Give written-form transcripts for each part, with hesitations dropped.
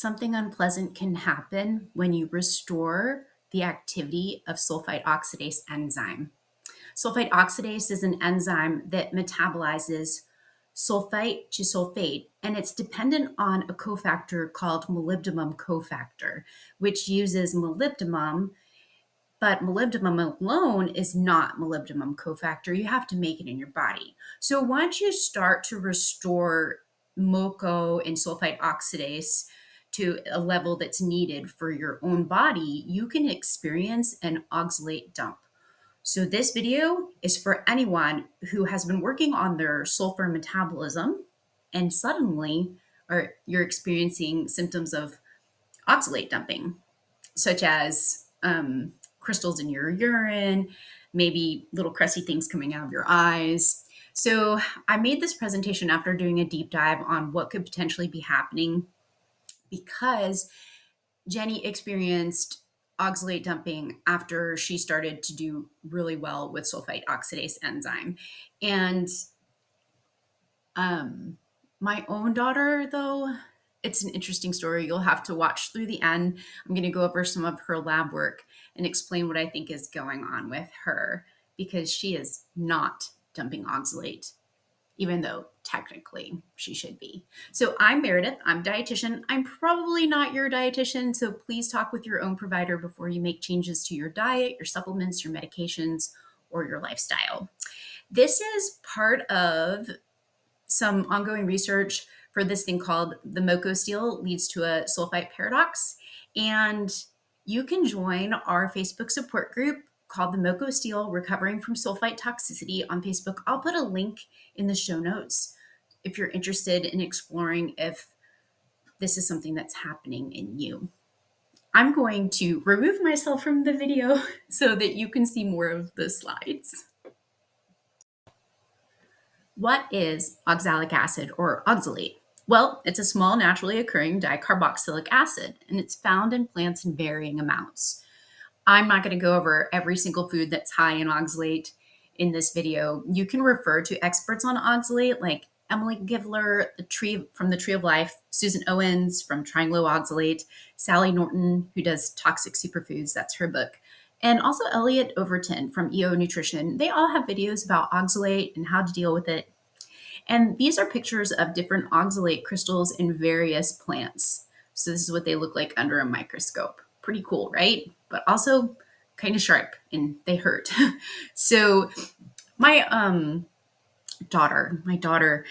Something unpleasant can happen when you restore the activity of sulfite oxidase enzyme. Sulfite oxidase is an enzyme that metabolizes sulfite to sulfate, and it's dependent on a cofactor called molybdenum cofactor, which uses molybdenum, but molybdenum alone is not molybdenum cofactor. You have to make it in your body. So once you start to restore MoCo and sulfite oxidase to a level that's needed for your own body, you can experience an oxalate dump. So this video is for anyone who has been working on their sulfur metabolism and suddenly you're experiencing symptoms of oxalate dumping, such as crystals in your urine, maybe little crusty things coming out of your eyes. So I made this presentation after doing a deep dive on what could potentially be happening because Jenny experienced oxalate dumping after she started to do really well with sulfite oxidase enzyme. And my own daughter, though, it's an interesting story. You'll have to watch through the end. I'm going to go over some of her lab work and explain what I think is going on with her because she is not dumping oxalate, even though technically she should be. So I'm Meredith, I'm a dietitian. I'm probably not your dietitian, so please talk with your own provider before you make changes to your diet, your supplements, your medications, or your lifestyle. This is part of some ongoing research for this thing called the MoCo Steal leads to a sulfite paradox. And you can join our Facebook support group called the MoCo Steal Recovering from Sulfite Toxicity on Facebook. I'll put a link in the show notes if you're interested in exploring if this is something that's happening in you. I'm going to remove myself from the video so that you can see more of the slides. What is oxalic acid or oxalate? Well, it's a small naturally occurring dicarboxylic acid, and it's found in plants in varying amounts. I'm not going to go over every single food that's high in oxalate in this video. You can refer to experts on oxalate like Emily Givler from the Tree of Life, Susan Owens from Trying Low Oxalate, Sally Norton, who does Toxic Superfoods, that's her book, and also Elliot Overton from EO Nutrition. They all have videos about oxalate and how to deal with it. And these are pictures of different oxalate crystals in various plants. So this is what they look like under a microscope. Pretty cool, right? But also kind of sharp and they hurt. So my daughter,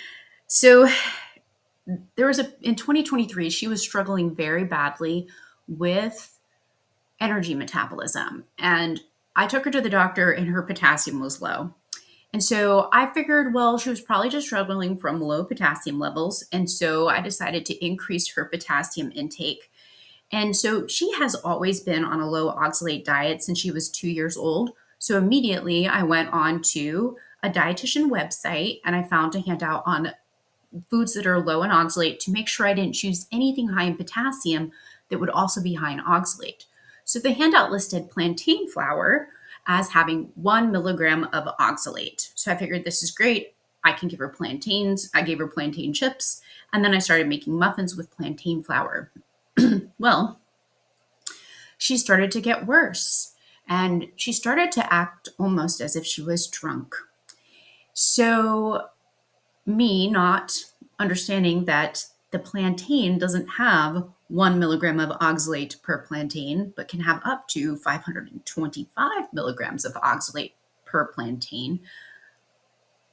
so there was in 2023, she was struggling very badly with energy metabolism. And I took her to the doctor and her potassium was low. And so I figured, well, she was probably just struggling from low potassium levels. And so I decided to increase her potassium intake. And so she has always been on a low oxalate diet since she was 2 years old. So immediately I went on to a dietitian website and I found a handout on foods that are low in oxalate to make sure I didn't choose anything high in potassium that would also be high in oxalate. So the handout listed plantain flour as having 1 milligram of oxalate. So I figured this is great. I can give her plantains. I gave her plantain chips. And then I started making muffins with plantain flour. Well, she started to get worse. And she started to act almost as if she was drunk. So me not understanding that the plantain doesn't have 1 milligram of oxalate per plantain, but can have up to 525 milligrams of oxalate per plantain,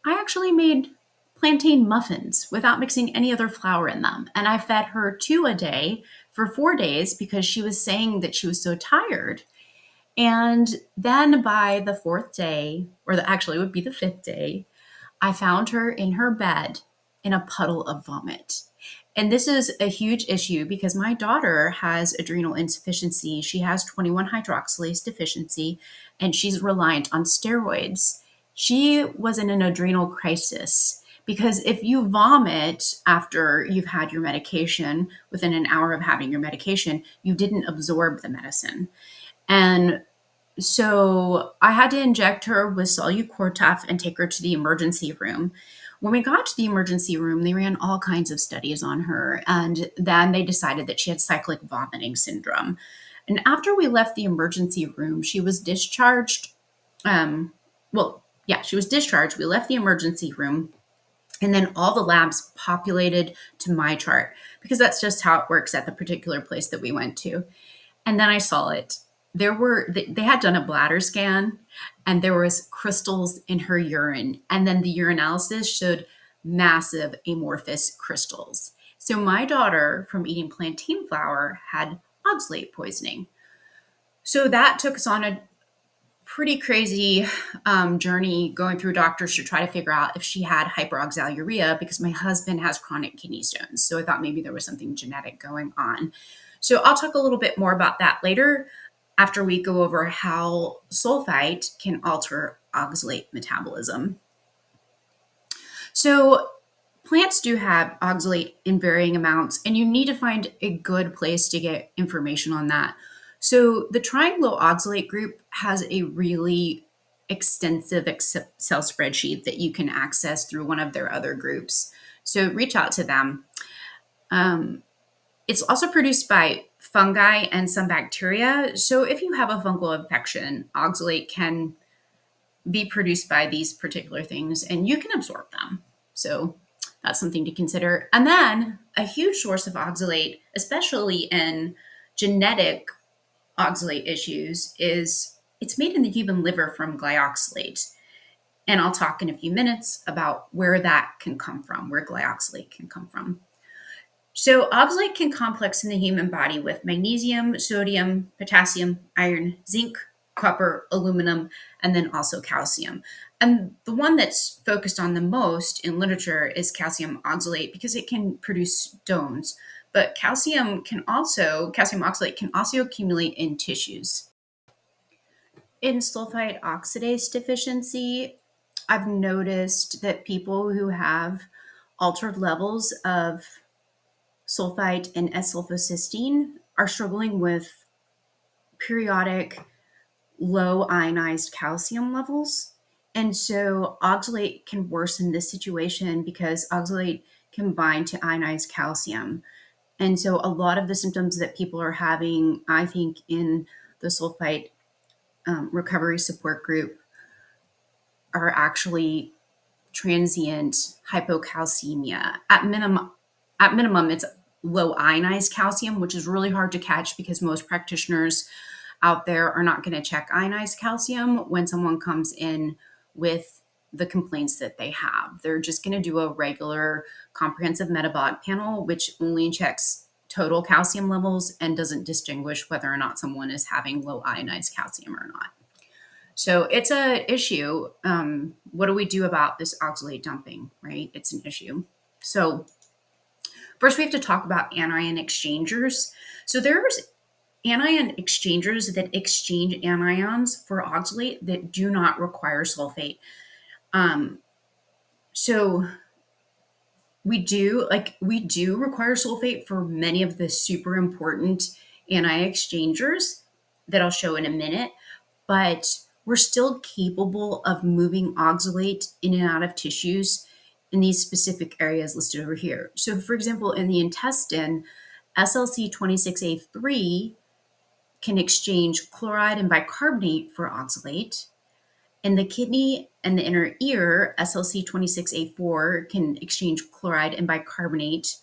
I actually made plantain muffins without mixing any other flour in them. And I fed her 2 a day for 4 days because she was saying that she was so tired. And then by the 4th day, actually it would be the 5th day, I found her in her bed in a puddle of vomit. And this is a huge issue because my daughter has adrenal insufficiency. She has 21 hydroxylase deficiency and she's reliant on steroids. She was in an adrenal crisis because if you vomit after you've had your medication, within an hour of having your medication, you didn't absorb the medicine. And so I had to inject her with Solucortef and take her to the emergency room. When we got to the emergency room, they ran all kinds of studies on her, and then they decided that she had cyclic vomiting syndrome. And after we left the emergency room, she was discharged. She was discharged. We left the emergency room, and then all the labs populated to my chart because that's just how it works at the particular place that we went to. And then I saw it. They had done a bladder scan, and there was crystals in her urine. And then the urinalysis showed massive amorphous crystals. So my daughter, from eating plantain flour, had oxalate poisoning. So that took us on a pretty crazy journey going through doctors to try to figure out if she had hyperoxaluria, because my husband has chronic kidney stones. So I thought maybe there was something genetic going on. So I'll talk a little bit more about that later after we go over how sulfite can alter oxalate metabolism. So plants do have oxalate in varying amounts, and you need to find a good place to get information on that. So the Trianglo Oxalate group has a really extensive Excel spreadsheet that you can access through one of their other groups. So reach out to them. It's also produced by fungi and some bacteria. So if you have a fungal infection, oxalate can be produced by these particular things, and you can absorb them. So that's something to consider. And then a huge source of oxalate, especially in genetic oxalate issues, is it's made in the human liver from glyoxylate. And I'll talk in a few minutes about where that can come from, where glyoxylate can come from. So oxalate can complex in the human body with magnesium, sodium, potassium, iron, zinc, copper, aluminum, and then also calcium. And the one that's focused on the most in literature is calcium oxalate because it can produce stones. But calcium oxalate can also accumulate in tissues. In sulfite oxidase deficiency, I've noticed that people who have altered levels of sulfite and s-sulfocysteine are struggling with periodic low ionized calcium levels. And so oxalate can worsen this situation because oxalate can bind to ionized calcium. And so a lot of the symptoms that people are having, I think, in the sulfite recovery support group are actually transient hypocalcemia. At minimum, it's low ionized calcium, which is really hard to catch because most practitioners out there are not going to check ionized calcium when someone comes in with the complaints that they have. They're just going to do a regular comprehensive metabolic panel, which only checks total calcium levels and doesn't distinguish whether or not someone is having low ionized calcium or not. So it's an issue. What do we do about this oxalate dumping, right? It's an issue. So first we have to talk about anion exchangers. So there's anion exchangers that exchange anions for oxalate that do not require sulfate. So we do require sulfate for many of the super important anion exchangers that I'll show in a minute, but we're still capable of moving oxalate in and out of tissues in these specific areas listed over here. So for example, in the intestine, SLC26A3 can exchange chloride and bicarbonate for oxalate. In the kidney and the inner ear, SLC26A4 can exchange chloride and bicarbonate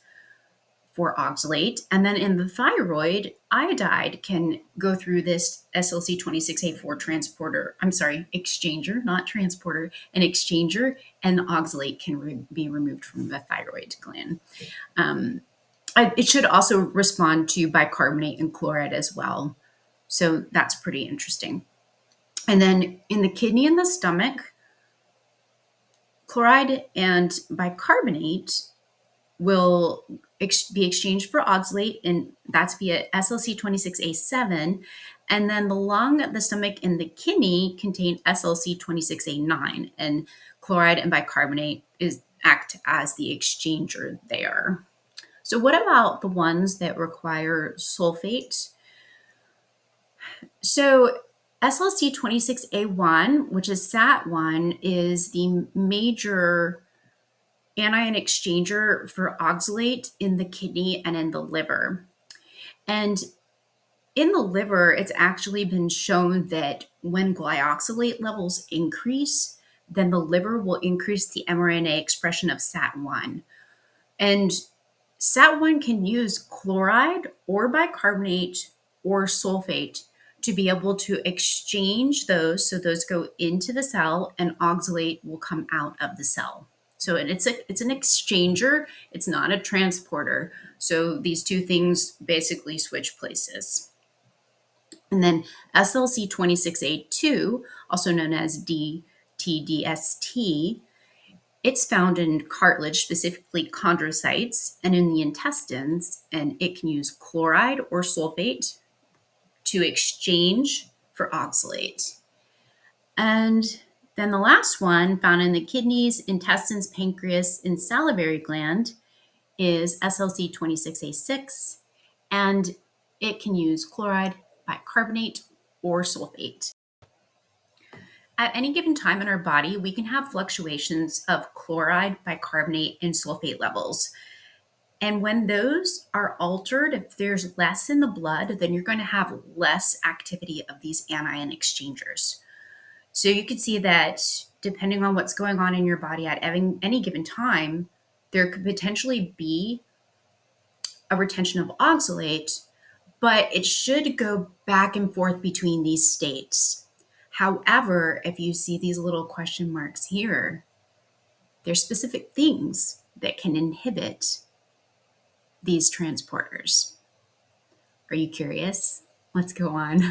for oxalate. And then in the thyroid, iodide can go through this SLC26A4 exchanger, not transporter, an exchanger, and the oxalate can be removed from the thyroid gland. It should also respond to bicarbonate and chloride as well. So that's pretty interesting. And then in the kidney and the stomach, chloride and bicarbonate will be exchanged for oxalate, and that's via SLC26A7. And then the lung, the stomach, and the kidney contain SLC26A9, and chloride and bicarbonate act as the exchanger there. So what about the ones that require sulfate? So SLC26A1, which is SAT1, is the major anion exchanger for oxalate in the kidney and in the liver. And in the liver, it's actually been shown that when glyoxylate levels increase, then the liver will increase the mRNA expression of SAT1. And SAT1 can use chloride or bicarbonate or sulfate to be able to exchange those. So those go into the cell and oxalate will come out of the cell. So it's an exchanger, it's not a transporter. So these two things basically switch places. And then SLC26A2, also known as DTDST, it's found in cartilage, specifically chondrocytes, and in the intestines, and it can use chloride or sulfate to exchange for oxalate. And then the last one, found in the kidneys, intestines, pancreas, and salivary gland, is SLC26A6, and it can use chloride, bicarbonate, or sulfate. At any given time in our body, we can have fluctuations of chloride, bicarbonate, and sulfate levels. And when those are altered, if there's less in the blood, then you're going to have less activity of these anion exchangers. So you can see that depending on what's going on in your body at any given time, there could potentially be a retention of oxalate, but it should go back and forth between these states. However, if you see these little question marks here, there's specific things that can inhibit these transporters. Are you curious? Let's go on.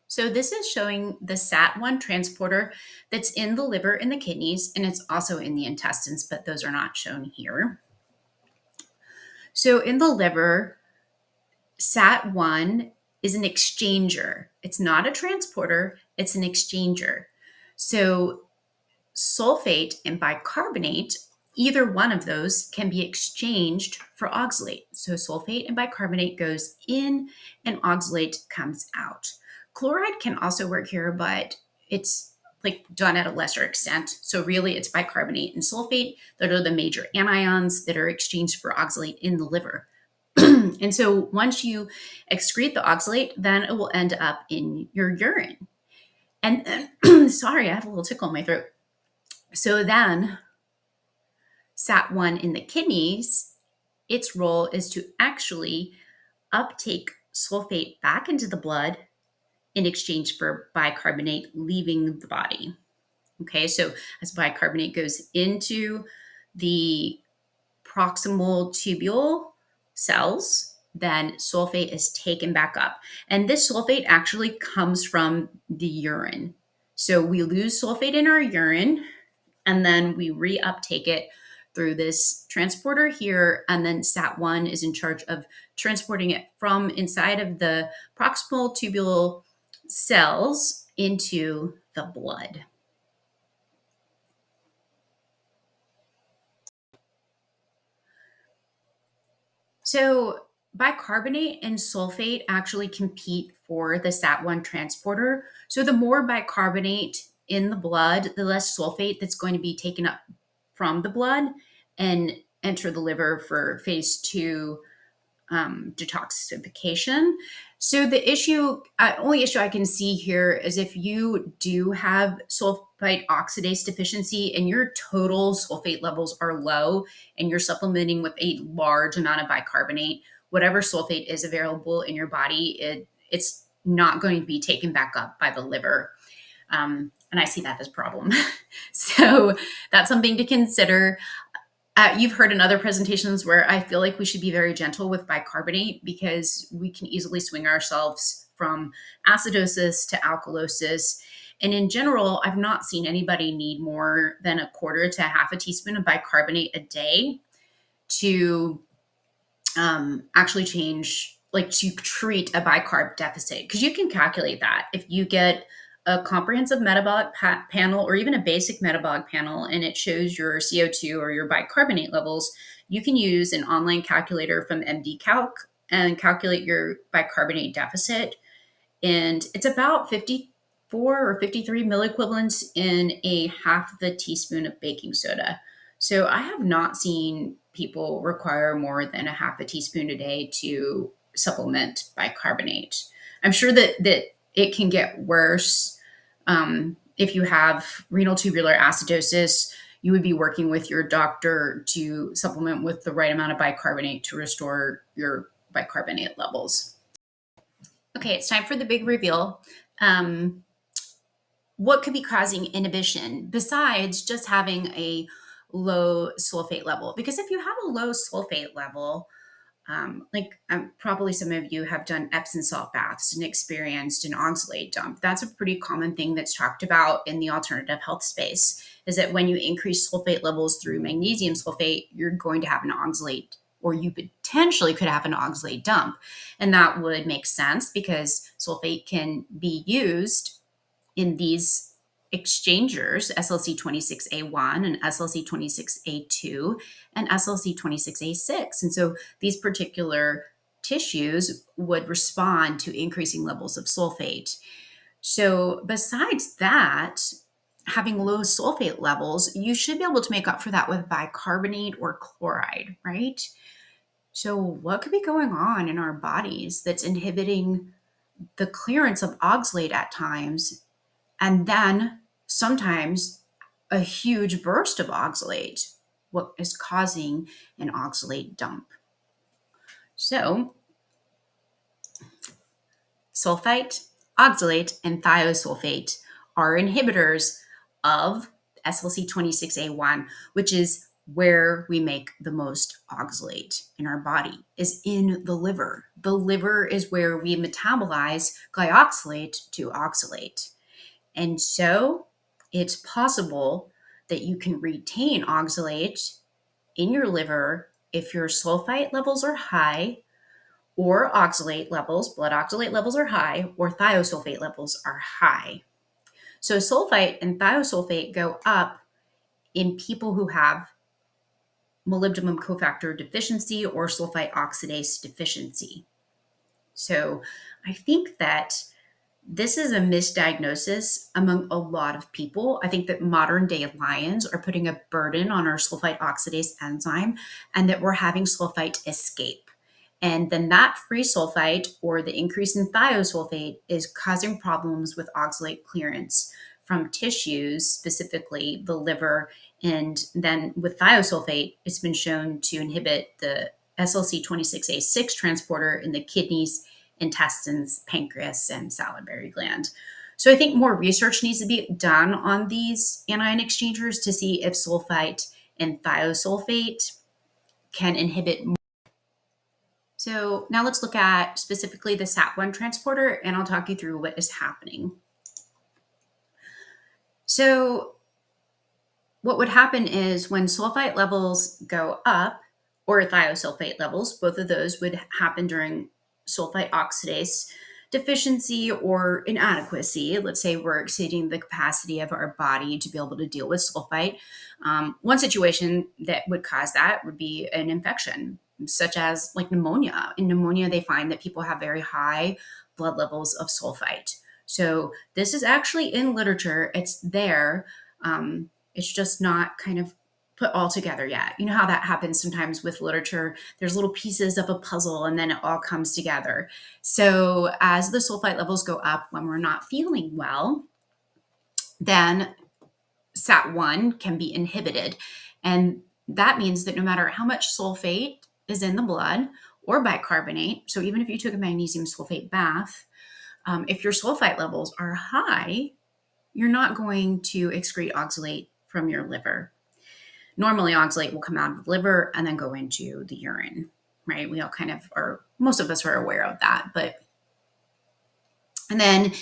So this is showing the SAT1 transporter that's in the liver and the kidneys, and it's also in the intestines, but those are not shown here. So in the liver, SAT1 is an exchanger. It's not a transporter, it's an exchanger. So sulfate and bicarbonate, either one of those can be exchanged for oxalate. So sulfate and bicarbonate goes in and oxalate comes out. Chloride can also work here, but it's like done at a lesser extent. So really it's bicarbonate and sulfate that are the major anions that are exchanged for oxalate in the liver. And so once you excrete the oxalate, then it will end up in your urine. And then, sorry, I have a little tickle in my throat. So then SAT1 in the kidneys, its role is to actually uptake sulfate back into the blood in exchange for bicarbonate leaving the body. Okay, so as bicarbonate goes into the proximal tubule cells, then sulfate is taken back up. And this sulfate actually comes from the urine. So we lose sulfate in our urine, and then we reuptake it through this transporter here, and then SAT1 is in charge of transporting it from inside of the proximal tubule cells into the blood. So bicarbonate and sulfate actually compete for the SAT1 transporter. So the more bicarbonate in the blood, the less sulfate that's going to be taken up from the blood and enter the liver for phase 2 detoxification. So the only issue I can see here is if you do have sulfite oxidase deficiency and your total sulfate levels are low and you're supplementing with a large amount of bicarbonate, whatever sulfate is available in your body, it's not going to be taken back up by the liver. And I see that as a problem. So that's something to consider. You've heard in other presentations where I feel like we should be very gentle with bicarbonate because we can easily swing ourselves from acidosis to alkalosis. And in general, I've not seen anybody need more than a quarter to half a teaspoon of bicarbonate a day to actually change, like to treat a bicarb deficit. Because you can calculate that. If you get a comprehensive metabolic panel or even a basic metabolic panel and it shows your CO2 or your bicarbonate levels, you can use an online calculator from MD Calc and calculate your bicarbonate deficit. And it's about 54 or 53 milliequivalents in a half of a teaspoon of baking soda. So I have not seen people require more than a half a teaspoon a day to supplement bicarbonate. I'm sure that it can get worse. If you have renal tubular acidosis, you would be working with your doctor to supplement with the right amount of bicarbonate to restore your bicarbonate levels. Okay, it's time for the big reveal. Um, what could be causing inhibition besides just having a low sulfate level? Because if you have a low sulfate level, probably some of you have done Epsom salt baths and experienced an oxalate dump. That's a pretty common thing that's talked about in the alternative health space, is that when you increase sulfate levels through magnesium sulfate, you're going to have an oxalate, or you potentially could have an oxalate dump. And that would make sense because sulfate can be used in these exchangers, SLC26A1 and SLC26A2 and SLC26A6. And so these particular tissues would respond to increasing levels of sulfate. So besides that, having low sulfate levels, you should be able to make up for that with bicarbonate or chloride, right? So what could be going on in our bodies that's inhibiting the clearance of oxalate at times, and then sometimes a huge burst of oxalate? What is causing an oxalate dump? So, sulfite, oxalate, and thiosulfate are inhibitors of SLC26A1, which is where we make the most oxalate in our body, is in the liver. The liver is where we metabolize glyoxylate to oxalate. And so it's possible that you can retain oxalate in your liver if your sulfite levels are high, or oxalate levels, blood oxalate levels are high, or thiosulfate levels are high. So sulfite and thiosulfate go up in people who have molybdenum cofactor deficiency or sulfite oxidase deficiency. So I think that this is a misdiagnosis among a lot of people. I think that modern day lions are putting a burden on our sulfite oxidase enzyme, and that we're having sulfite escape. And then that free sulfite, or the increase in thiosulfate, is causing problems with oxalate clearance from tissues, specifically the liver. And then with thiosulfate, it's been shown to inhibit the SLC26A6 transporter in the kidneys, intestines, pancreas, and salivary gland. So I think more research needs to be done on these anion exchangers to see if sulfite and thiosulfate can inhibit. So now let's look at specifically the SAT1 transporter, and I'll talk you through what is happening. So what would happen is when sulfite levels go up, or thiosulfate levels, both of those would happen during sulfite oxidase deficiency or inadequacy. Let's say we're exceeding the capacity of our body to be able to deal with sulfite. One situation that would cause that would be an infection, such as like pneumonia. In pneumonia, they find that people have very high blood levels of sulfite. So this is actually in literature. It's there. It's just not kind of put all together yet. You know how that happens sometimes with literature. There's little pieces of a puzzle and then it all comes together. So as the sulfite levels go up when we're not feeling well, then SAT1 can be inhibited. And that means that no matter how much sulfate is in the blood or bicarbonate, so even if you took a magnesium sulfate bath, if your sulfite levels are high, you're not going to excrete oxalate from your liver. Normally, oxalate will come out of the liver and then go into the urine, right? We all kind of are, most of us are aware of that. And then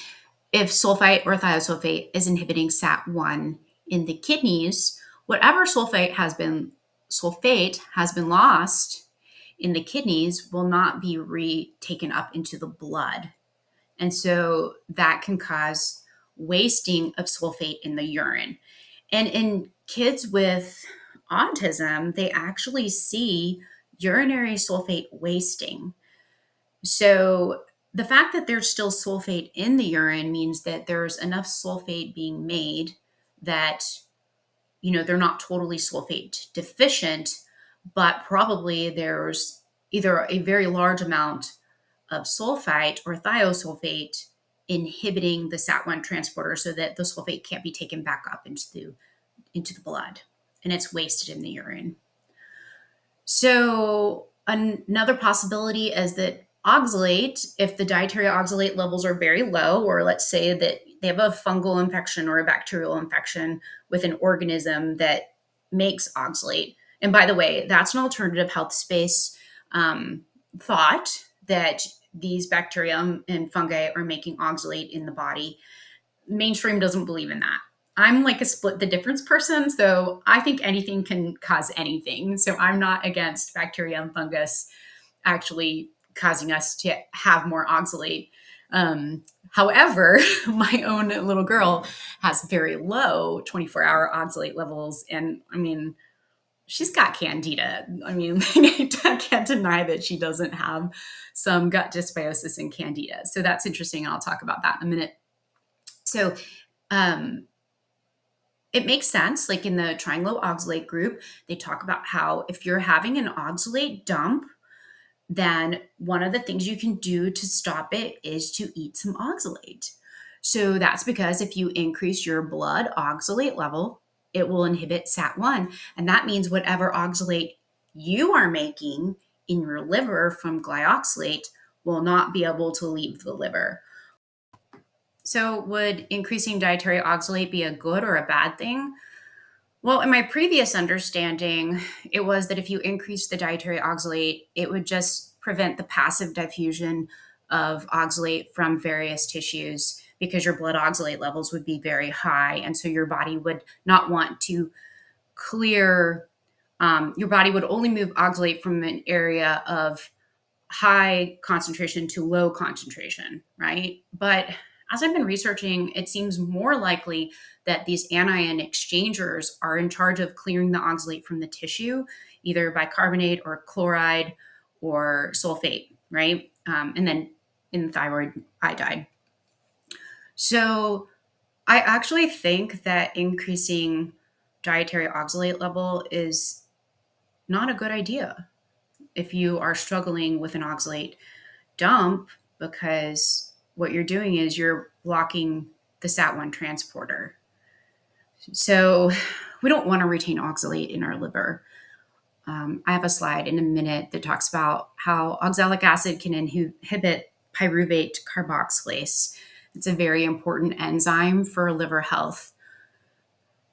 if sulfite or thiosulfate is inhibiting SAT1 in the kidneys, whatever sulfate has been lost in the kidneys will not be retaken up into the blood. And so that can cause wasting of sulfate in the urine. And in kids with autism, they actually see urinary sulfate wasting. So the fact that there's still sulfate in the urine means that there's enough sulfate being made that they're not totally sulfate deficient, but probably there's either a very large amount of sulfite or thiosulfate inhibiting the SAT1 transporter so that the sulfate can't be taken back up into the blood, and it's wasted in the urine. So another possibility is that oxalate, if the dietary oxalate levels are very low, or let's say that they have a fungal infection or a bacterial infection with an organism that makes oxalate. And by the way, that's an alternative health space thought that these bacteria and fungi are making oxalate in the body. Mainstream doesn't believe in that. I'm like a split the difference person. So I think anything can cause anything. So I'm not against bacteria and fungus actually causing us to have more oxalate. However, my own little girl has very low 24-hour oxalate levels. And I mean, she's got candida. I mean, I can't deny that she doesn't have some gut dysbiosis and candida. So that's interesting. And I'll talk about that in a minute. So it makes sense. Like in the trying low oxalate group, they talk about how if you're having an oxalate dump, then one of the things you can do to stop it is to eat some oxalate. So that's because if you increase your blood oxalate level, it will inhibit SAT1. And that means whatever oxalate you are making in your liver from glyoxylate will not be able to leave the liver. So would increasing dietary oxalate be a good or a bad thing? Well, in my previous understanding, it was that if you increase the dietary oxalate, it would just prevent the passive diffusion of oxalate from various tissues because your blood oxalate levels would be very high. And so your body would not want to clear, your body would only move oxalate from an area of high concentration to low concentration, right? But as I've been researching, it seems more likely that these anion exchangers are in charge of clearing the oxalate from the tissue, either bicarbonate or chloride or sulfate, right? And then in thyroid iodide. So I actually think that increasing dietary oxalate level is not a good idea if you are struggling with an oxalate dump, because what you're doing is you're blocking the SAT1 transporter. So we don't want to retain oxalate in our liver. I have a slide in a minute that talks about how oxalic acid can inhibit pyruvate carboxylase. It's a very important enzyme for liver health.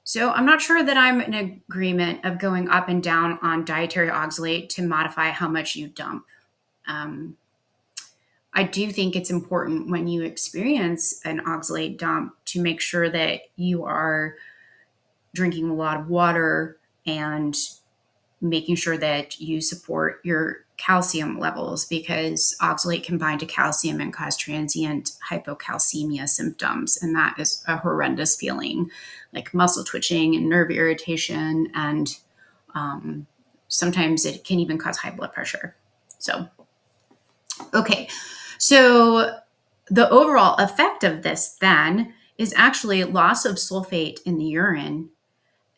So I'm not sure that I'm in agreement of going up and down on dietary oxalate to modify how much you dump. I do think it's important when you experience an oxalate dump to make sure that you are drinking a lot of water and making sure that you support your calcium levels, because oxalate can bind to calcium and cause transient hypocalcemia symptoms. And that is a horrendous feeling, like muscle twitching and nerve irritation. And sometimes it can even cause high blood pressure. So, okay. So the overall effect of this then is actually loss of sulfate in the urine,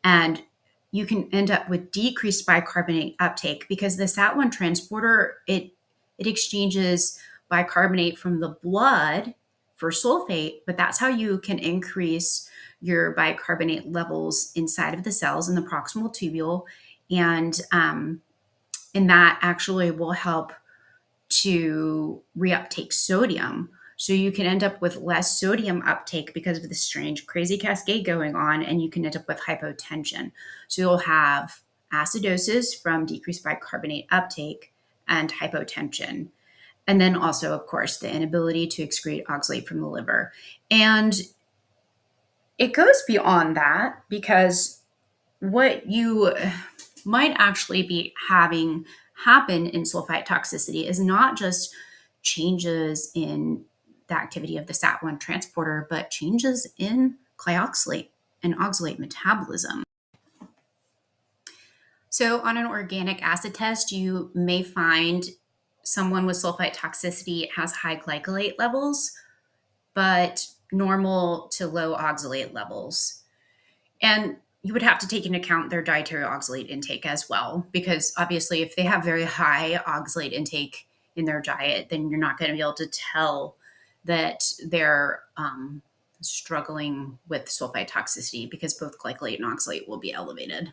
and you can end up with decreased bicarbonate uptake because the SAT1 transporter, it exchanges bicarbonate from the blood for sulfate, but that's how you can increase your bicarbonate levels inside of the cells in the proximal tubule, and that actually will help to reuptake sodium. So you can end up with less sodium uptake because of this strange, crazy cascade going on, and you can end up with hypotension. So you'll have acidosis from decreased bicarbonate uptake and hypotension. And then also, of course, the inability to excrete oxalate from the liver. And it goes beyond that, because what you might actually be having happen in sulfite toxicity is not just changes in the activity of the SAT1 transporter, but changes in glyoxylate and oxalate metabolism. So on an organic acid test, you may find someone with sulfite toxicity has high glycolate levels, but normal to low oxalate levels. And you would have to take into account their dietary oxalate intake as well, because obviously if they have very high oxalate intake in their diet, then you're not going to be able to tell that they're struggling with sulfite toxicity, because both glycolate and oxalate will be elevated.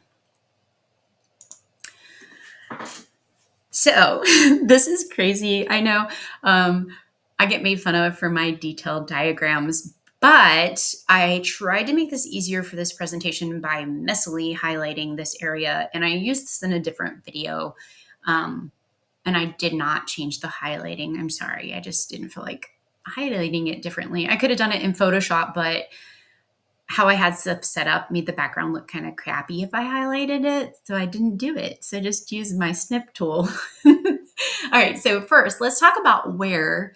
So this is crazy. I know I get made fun of for my detailed diagrams, but I tried to make this easier for this presentation by messily highlighting this area. And I used this in a different video. And I did not change the highlighting. I'm sorry. I just didn't feel like highlighting it differently. I could have done it in Photoshop, but how I had stuff set up made the background look kind of crappy if I highlighted it. So I didn't do it. So I just used my snip tool. All right. So first, let's talk about where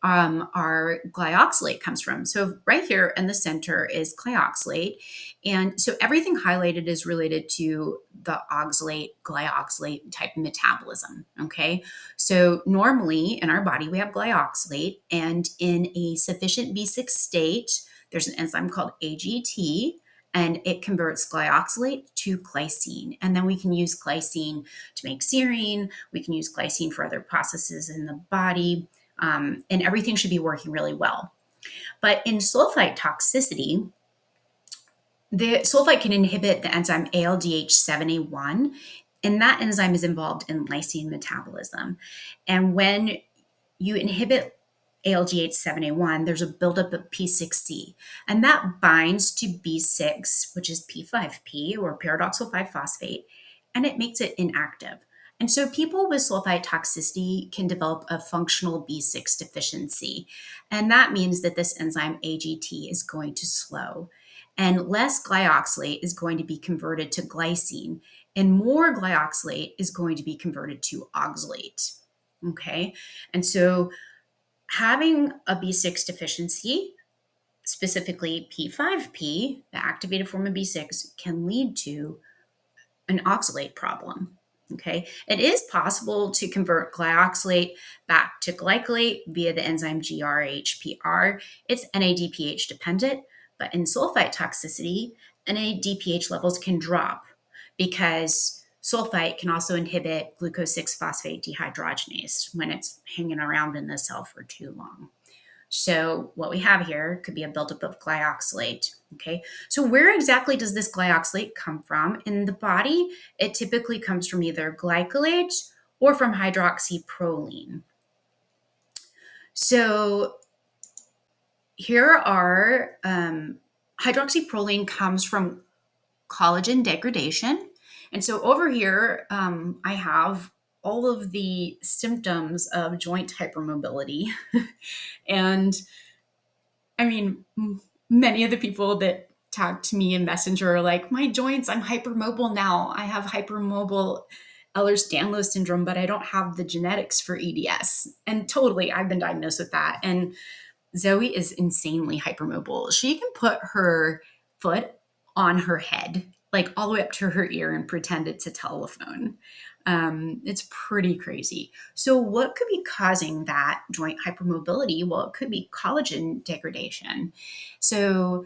our glyoxalate comes from. So right here in the center is glyoxalate. And so everything highlighted is related to the oxalate, glyoxalate type metabolism. Okay. So normally in our body, we have glyoxalate, and in a sufficient B6 state, there's an enzyme called AGT, and it converts glyoxalate to glycine. And then we can use glycine to make serine. We can use glycine for other processes in the body. And everything should be working really well. But in sulfite toxicity, the sulfite can inhibit the enzyme ALDH7A1, and that enzyme is involved in lysine metabolism. And when you inhibit ALDH7A1, there's a buildup of P6C, and that binds to B6, which is P5P or pyridoxal 5-phosphate, and it makes it inactive. And so people with sulfite toxicity can develop a functional B6 deficiency. And that means that this enzyme AGT is going to slow, and less glyoxalate is going to be converted to glycine, and more glyoxalate is going to be converted to oxalate. Okay. And so having a B6 deficiency, specifically P5P, the activated form of B6, can lead to an oxalate problem. Okay, it is possible to convert glyoxalate back to glycolate via the enzyme GRHPR. It's NADPH dependent, but in sulfite toxicity, NADPH levels can drop because sulfite can also inhibit glucose 6-phosphate dehydrogenase when it's hanging around in the cell for too long. So what we have here could be a buildup of glyoxalate. Okay, so where exactly does this glyoxalate come from? In the body, it typically comes from either glycolate or from hydroxyproline. So here are hydroxyproline comes from collagen degradation. And so over here, I have all of the symptoms of joint hypermobility. And I mean, many of the people that talk to me in Messenger are like, my joints, I'm hypermobile now. I have hypermobile Ehlers-Danlos syndrome, but I don't have the genetics for EDS. And totally, I've been diagnosed with that. And Zoe is insanely hypermobile. She can put her foot on her head, like all the way up to her ear, and pretend it's a telephone. It's pretty crazy. So what could be causing that joint hypermobility? Well, it could be collagen degradation. So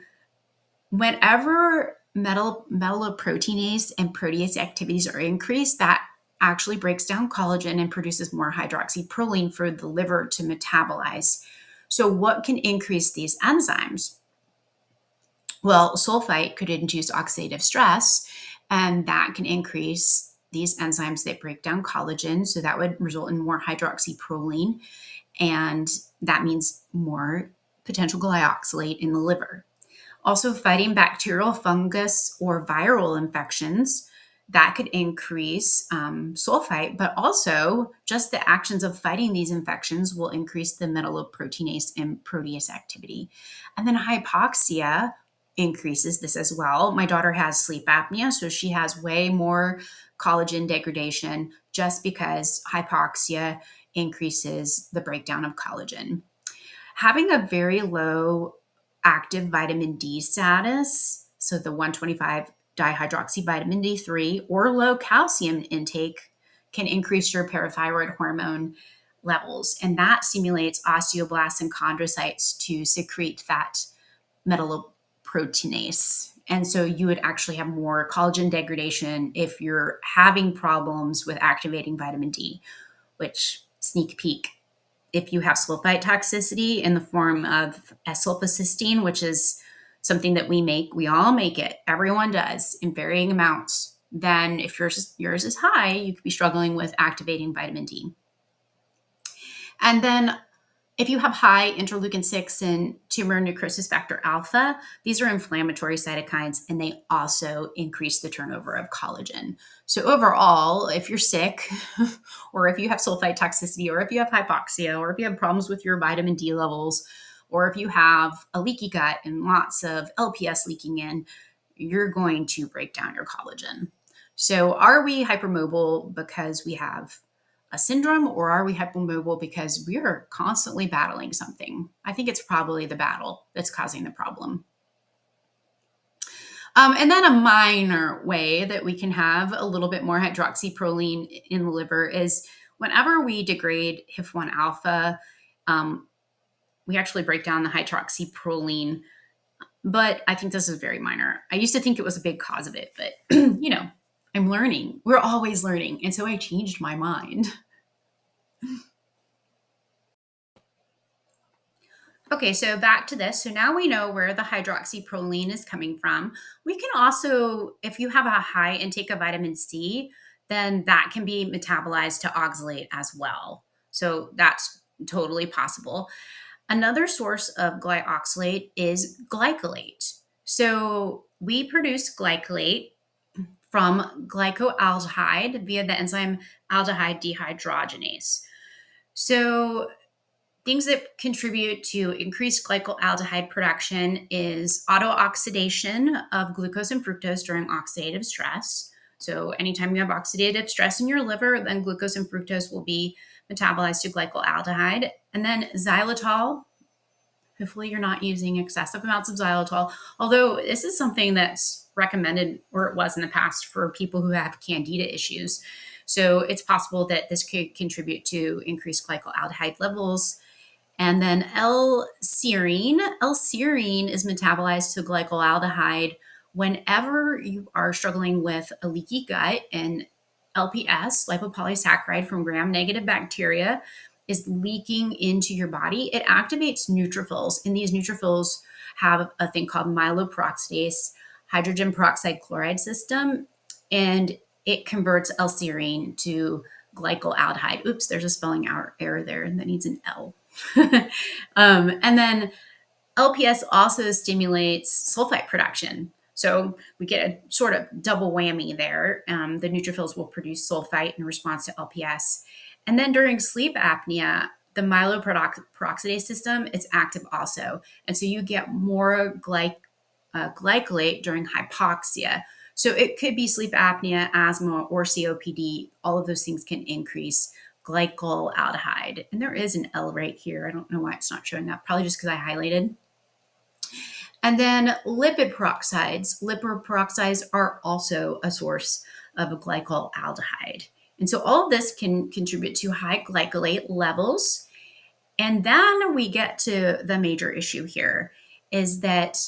whenever metalloproteinase and protease activities are increased, that actually breaks down collagen and produces more hydroxyproline for the liver to metabolize. So what can increase these enzymes? Well, sulfite could induce oxidative stress, and that can increase these enzymes that break down collagen. So that would result in more hydroxyproline, and that means more potential glyoxalate in the liver. Also, fighting bacterial, fungus, or viral infections, that could increase sulfite, but also just the actions of fighting these infections will increase the metalloproteinase and protease activity. And then hypoxia increases this as well. My daughter has sleep apnea, so she has way more collagen degradation just because hypoxia increases the breakdown of collagen. Having a very low active vitamin D status, so the 125 dihydroxyvitamin D3, or low calcium intake can increase your parathyroid hormone levels, and that stimulates osteoblasts and chondrocytes to secrete fat metalloproteinase. And so you would actually have more collagen degradation if you're having problems with activating vitamin D, which, sneak peek, if you have sulfite toxicity in the form of s-sulfocysteine, which is something that we all make it, everyone does in varying amounts, then if yours is high, you could be struggling with activating vitamin D. And then if you have high interleukin 6 and tumor necrosis factor alpha, these are inflammatory cytokines and they also increase the turnover of collagen. So overall, if you're sick or if you have sulfite toxicity or if you have hypoxia or if you have problems with your vitamin D levels or if you have a leaky gut and lots of LPS leaking in, you're going to break down your collagen. So are we hypermobile because we have a syndrome, or are we hypermobile because we are constantly battling something? I think it's probably the battle that's causing the problem. And then a minor way that we can have a little bit more hydroxyproline in the liver is whenever we degrade HIF1 alpha, we actually break down the hydroxyproline. But I think this is very minor. I used to think it was a big cause of it, but I'm learning. We're always learning. And so I changed my mind. Okay, so back to this. So now we know where the hydroxyproline is coming from. We can also, if you have a high intake of vitamin C, then that can be metabolized to oxalate as well. So that's totally possible. Another source of glyoxylate is glycolate. So we produce glycolate from glycoaldehyde via the enzyme aldehyde dehydrogenase. So things that contribute to increased glycoaldehyde production is autooxidation of glucose and fructose during oxidative stress. So anytime you have oxidative stress in your liver, then glucose and fructose will be metabolized to glycoaldehyde. And then xylitol. Hopefully you're not using excessive amounts of xylitol, although this is something that's recommended, or it was in the past, for people who have candida issues. So it's possible that this could contribute to increased glycoaldehyde levels. And then L-serine. L-serine is metabolized to glycoaldehyde whenever you are struggling with a leaky gut, and LPS, lipopolysaccharide from gram-negative bacteria, is leaking into your body. It activates neutrophils, and these neutrophils have a thing called myeloperoxidase, hydrogen peroxide chloride system, and it converts L-serine to glycoaldehyde. Oops, there's a spelling error there, and that needs an L. And then LPS also stimulates sulfite production. So we get a sort of double whammy there. The neutrophils will produce sulfite in response to LPS. And then during sleep apnea, the myeloperoxidase system is active also. And so you get more glycolate during hypoxia. So it could be sleep apnea, asthma, or COPD. All of those things can increase glycoaldehyde. And there is an L right here. I don't know why it's not showing up. Probably just because I highlighted. And then lipid peroxides. Lipid peroxides are also a source of a glycoaldehyde. And so all of this can contribute to high glycolate levels. And then we get to the major issue here, is that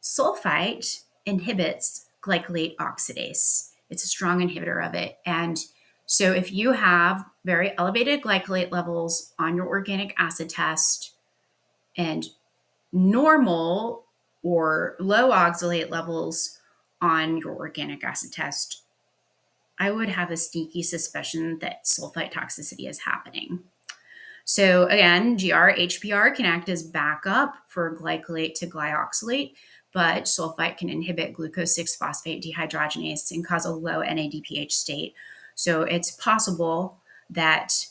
sulfite inhibits glycolate oxidase. It's a strong inhibitor of it. And so if you have very elevated glycolate levels on your organic acid test and normal or low oxalate levels on your organic acid test, I would have a sneaky suspicion that sulfite toxicity is happening. So again, GR-HBr can act as backup for glycolate to glyoxylate, but sulfite can inhibit glucose 6-phosphate dehydrogenase and cause a low NADPH state. So it's possible that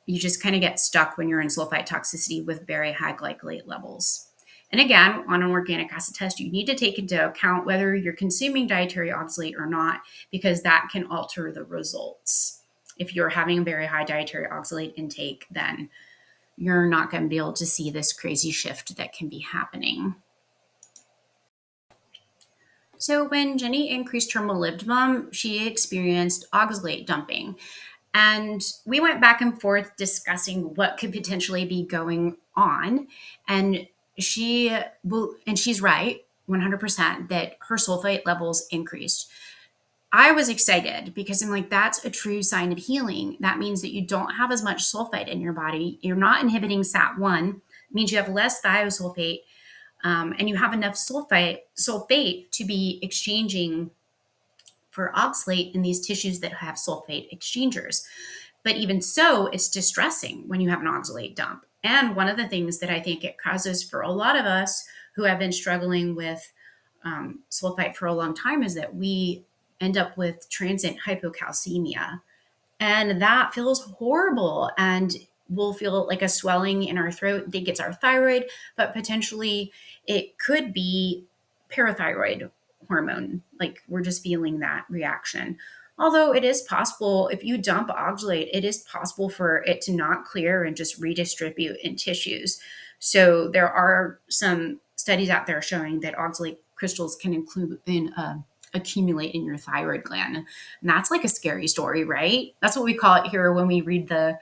you just kind of get stuck when you're in sulfite toxicity with very high glycolate levels. And again, on an organic acid test, you need to take into account whether you're consuming dietary oxalate or not, because that can alter the results. If you're having a very high dietary oxalate intake, then you're not going to be able to see this crazy shift that can be happening. So when Jenny increased her molybdenum, she experienced oxalate dumping. And we went back and forth discussing what could potentially be going on. And she's right. 100% that her sulfite levels increased. I was excited because I'm like, that's a true sign of healing. That means that you don't have as much sulfite in your body. You're not inhibiting SAT1. It means you have less thiosulfate, and you have enough sulfate to be exchanging for oxalate in these tissues that have sulfate exchangers. But even so, it's distressing when you have an oxalate dump. And one of the things that I think it causes for a lot of us who have been struggling with sulfite for a long time is that we end up with transient hypocalcemia. And that feels horrible. And we'll feel like a swelling in our throat. Think it's our thyroid, but potentially it could be parathyroid hormone. Like we're just feeling that reaction. Although it is possible, if you dump oxalate, it is possible for it to not clear and just redistribute in tissues. So there are some studies out there showing that oxalate crystals can accumulate in your thyroid gland. And that's like a scary story, right? That's what we call it here when we read the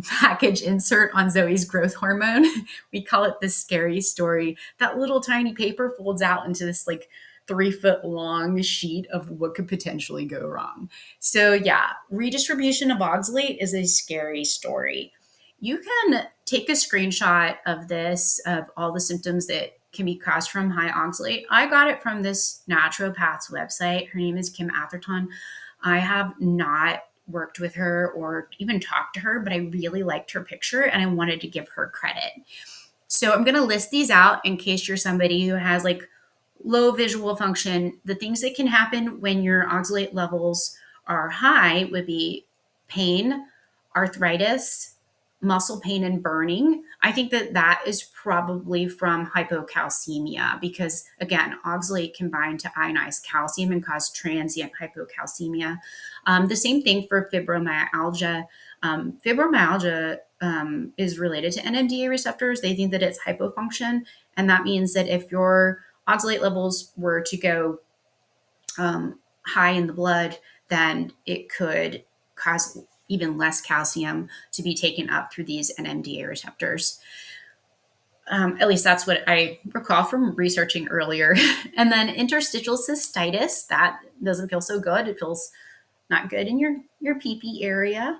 package insert on Zoe's growth hormone. We call it the scary story. That little tiny paper folds out into this like 3-foot long sheet of what could potentially go wrong. So yeah, redistribution of oxalate is a scary story. You can take a screenshot of this, of all the symptoms that can be caused from high oxalate. I got it from this naturopath's website. Her name is Kim Atherton. I have not worked with her or even talked to her, but I really liked her picture and I wanted to give her credit. So I'm going to list these out in case you're somebody who has like low visual function. The things that can happen when your oxalate levels are high would be pain, arthritis, muscle pain and burning. I think that that is probably from hypocalcemia because, again, oxalate can bind to ionized calcium and cause transient hypocalcemia. The same thing for fibromyalgia. Fibromyalgia is related to NMDA receptors. They think that it's hypofunction, and that means that if your oxalate levels were to go high in the blood, then it could cause even less calcium to be taken up through these NMDA receptors. At least that's what I recall from researching earlier. And then interstitial cystitis, that doesn't feel so good. It feels not good in your pee-pee area.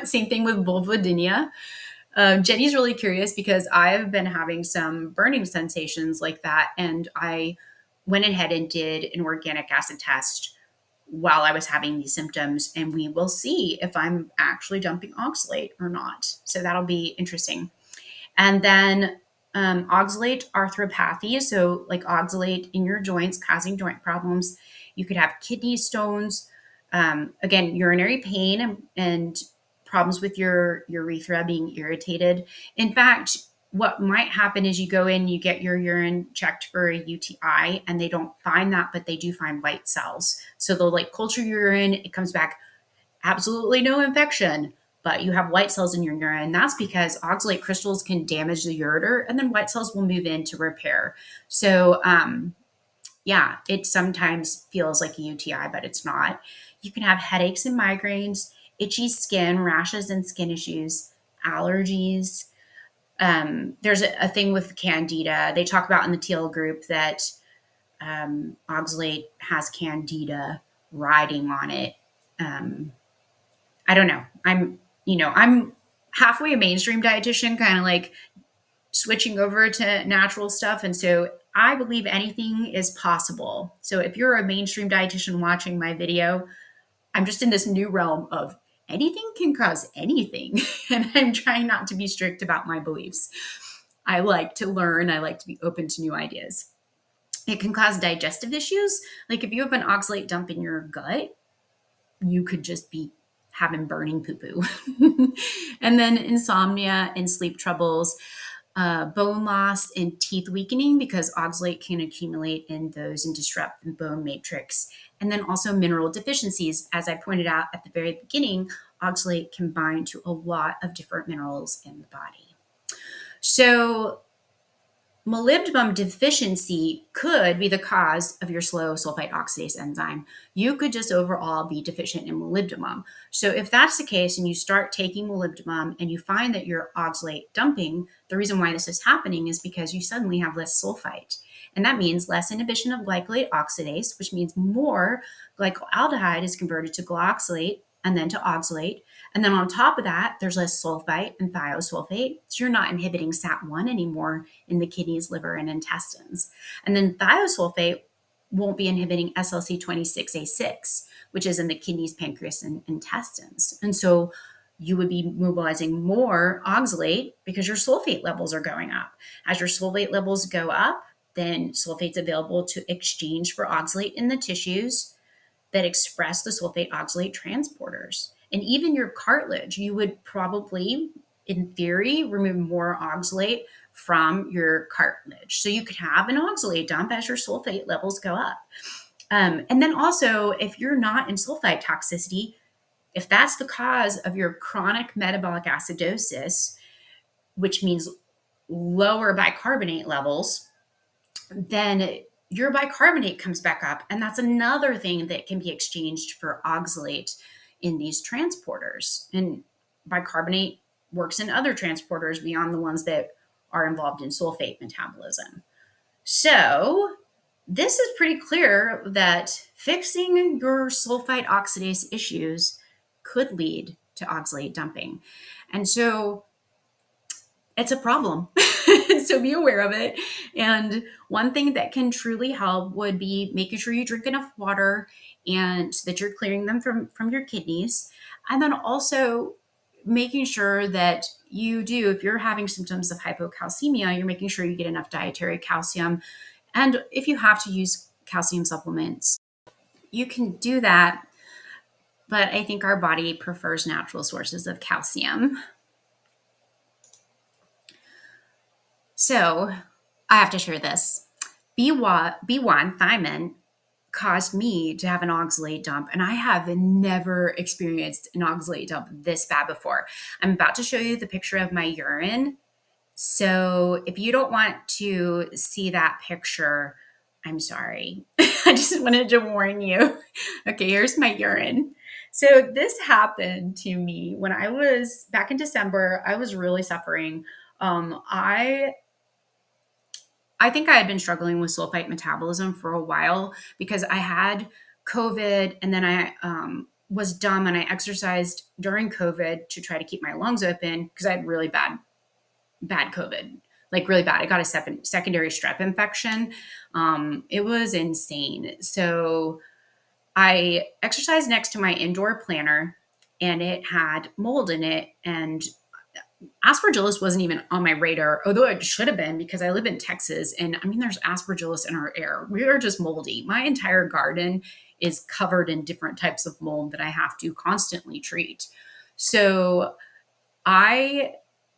Same thing with vulvodynia. Jenny's really curious because I've been having some burning sensations like that. And I went ahead and did an organic acid test while I was having these symptoms, and we will see if I'm actually dumping oxalate or not. So that'll be interesting. And then oxalate arthropathy, so like oxalate in your joints causing joint problems. You could have kidney stones, again, urinary pain and problems with your urethra being irritated. In fact, what might happen is you go in, you get your urine checked for a UTI, and they don't find that, but they do find white cells. So they'll like culture urine, it comes back absolutely no infection, but you have white cells in your urine. That's because oxalate crystals can damage the ureter, and then white cells will move in to repair. So yeah, it sometimes feels like a UTI, but it's not. You can have headaches and migraines, itchy skin, rashes and skin issues, allergies. There's a thing with candida. They talk about in the teal group that oxalate has candida riding on it. I don't know. I'm halfway a mainstream dietitian, kind of like switching over to natural stuff. And so I believe anything is possible. So if you're a mainstream dietitian watching my video, I'm just in this new realm of anything can cause anything. And I'm trying not to be strict about my beliefs. I like to learn. I like to be open to new ideas. It can cause digestive issues. Like if you have an oxalate dump in your gut, you could just be having burning poo-poo. And then insomnia and sleep troubles, bone loss and teeth weakening because oxalate can accumulate in those and disrupt the bone matrix. And then also mineral deficiencies. As I pointed out at the very beginning, oxalate can bind to a lot of different minerals in the body. So molybdenum deficiency could be the cause of your slow sulfite oxidase enzyme. You could just overall be deficient in molybdenum. So if that's the case and you start taking molybdenum and you find that you're oxalate dumping, the reason why this is happening is because you suddenly have less sulfite. And that means less inhibition of glycolate oxidase, which means more glycolaldehyde is converted to glyoxylate and then to oxalate. And then on top of that, there's less sulfite and thiosulfate. So you're not inhibiting SAT1 anymore in the kidneys, liver, and intestines. And then thiosulfate won't be inhibiting SLC26A6, which is in the kidneys, pancreas, and intestines. And so you would be mobilizing more oxalate because your sulfate levels are going up. As your sulfate levels go up, then sulfate's available to exchange for oxalate in the tissues that express the sulfate oxalate transporters. And even your cartilage, you would probably, in theory, remove more oxalate from your cartilage. So you could have an oxalate dump as your sulfate levels go up. And then also, if you're not in sulfite toxicity, if that's the cause of your chronic metabolic acidosis, which means lower bicarbonate levels, then your bicarbonate comes back up. And that's another thing that can be exchanged for oxalate in these transporters. And bicarbonate works in other transporters beyond the ones that are involved in sulfate metabolism. So this is pretty clear that fixing your sulfite oxidase issues could lead to oxalate dumping. And so it's a problem. So be aware of it. And one thing that can truly help would be making sure you drink enough water and that you're clearing them from your kidneys. And then also making sure that you do, if you're having symptoms of hypocalcemia, you're making sure you get enough dietary calcium. And if you have to use calcium supplements, you can do that. But I think our body prefers natural sources of calcium. So I have to share this. B1 thiamine caused me to have an oxalate dump, and I have never experienced an oxalate dump this bad before. I'm about to show you the picture of my urine. So if you don't want to see that picture, I'm sorry. I just wanted to warn you. Okay, here's my urine. So this happened to me when I was back in December. I was really suffering. I think I had been struggling with sulfite metabolism for a while because I had COVID, and then I was dumb and I exercised during COVID to try to keep my lungs open because I had really bad COVID, like really bad. I got a secondary strep infection. It was insane. So I exercised next to my indoor planter, and it had mold in it, and aspergillus wasn't even on my radar, although it should have been because I live in Texas. And I mean, there's aspergillus in our air. We are just moldy. My entire garden is covered in different types of mold that I have to constantly treat. So I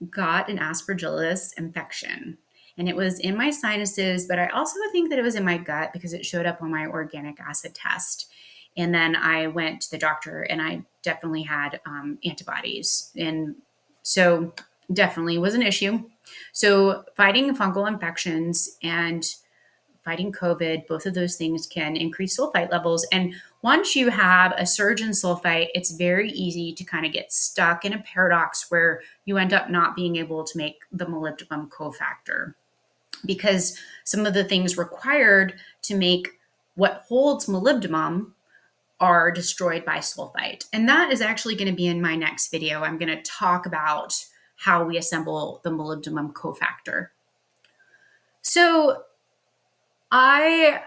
got an aspergillus infection, and it was in my sinuses, but I also think that it was in my gut because it showed up on my organic acid test. And then I went to the doctor, and I definitely had antibodies. And so definitely was an issue. So fighting fungal infections and fighting COVID, both of those things can increase sulfite levels. And once you have a surge in sulfite, it's very easy to kind of get stuck in a paradox where you end up not being able to make the molybdenum cofactor, because some of the things required to make what holds molybdenum are destroyed by sulfite. And that is actually going to be in my next video. I'm going to talk about how we assemble the molybdenum cofactor. So I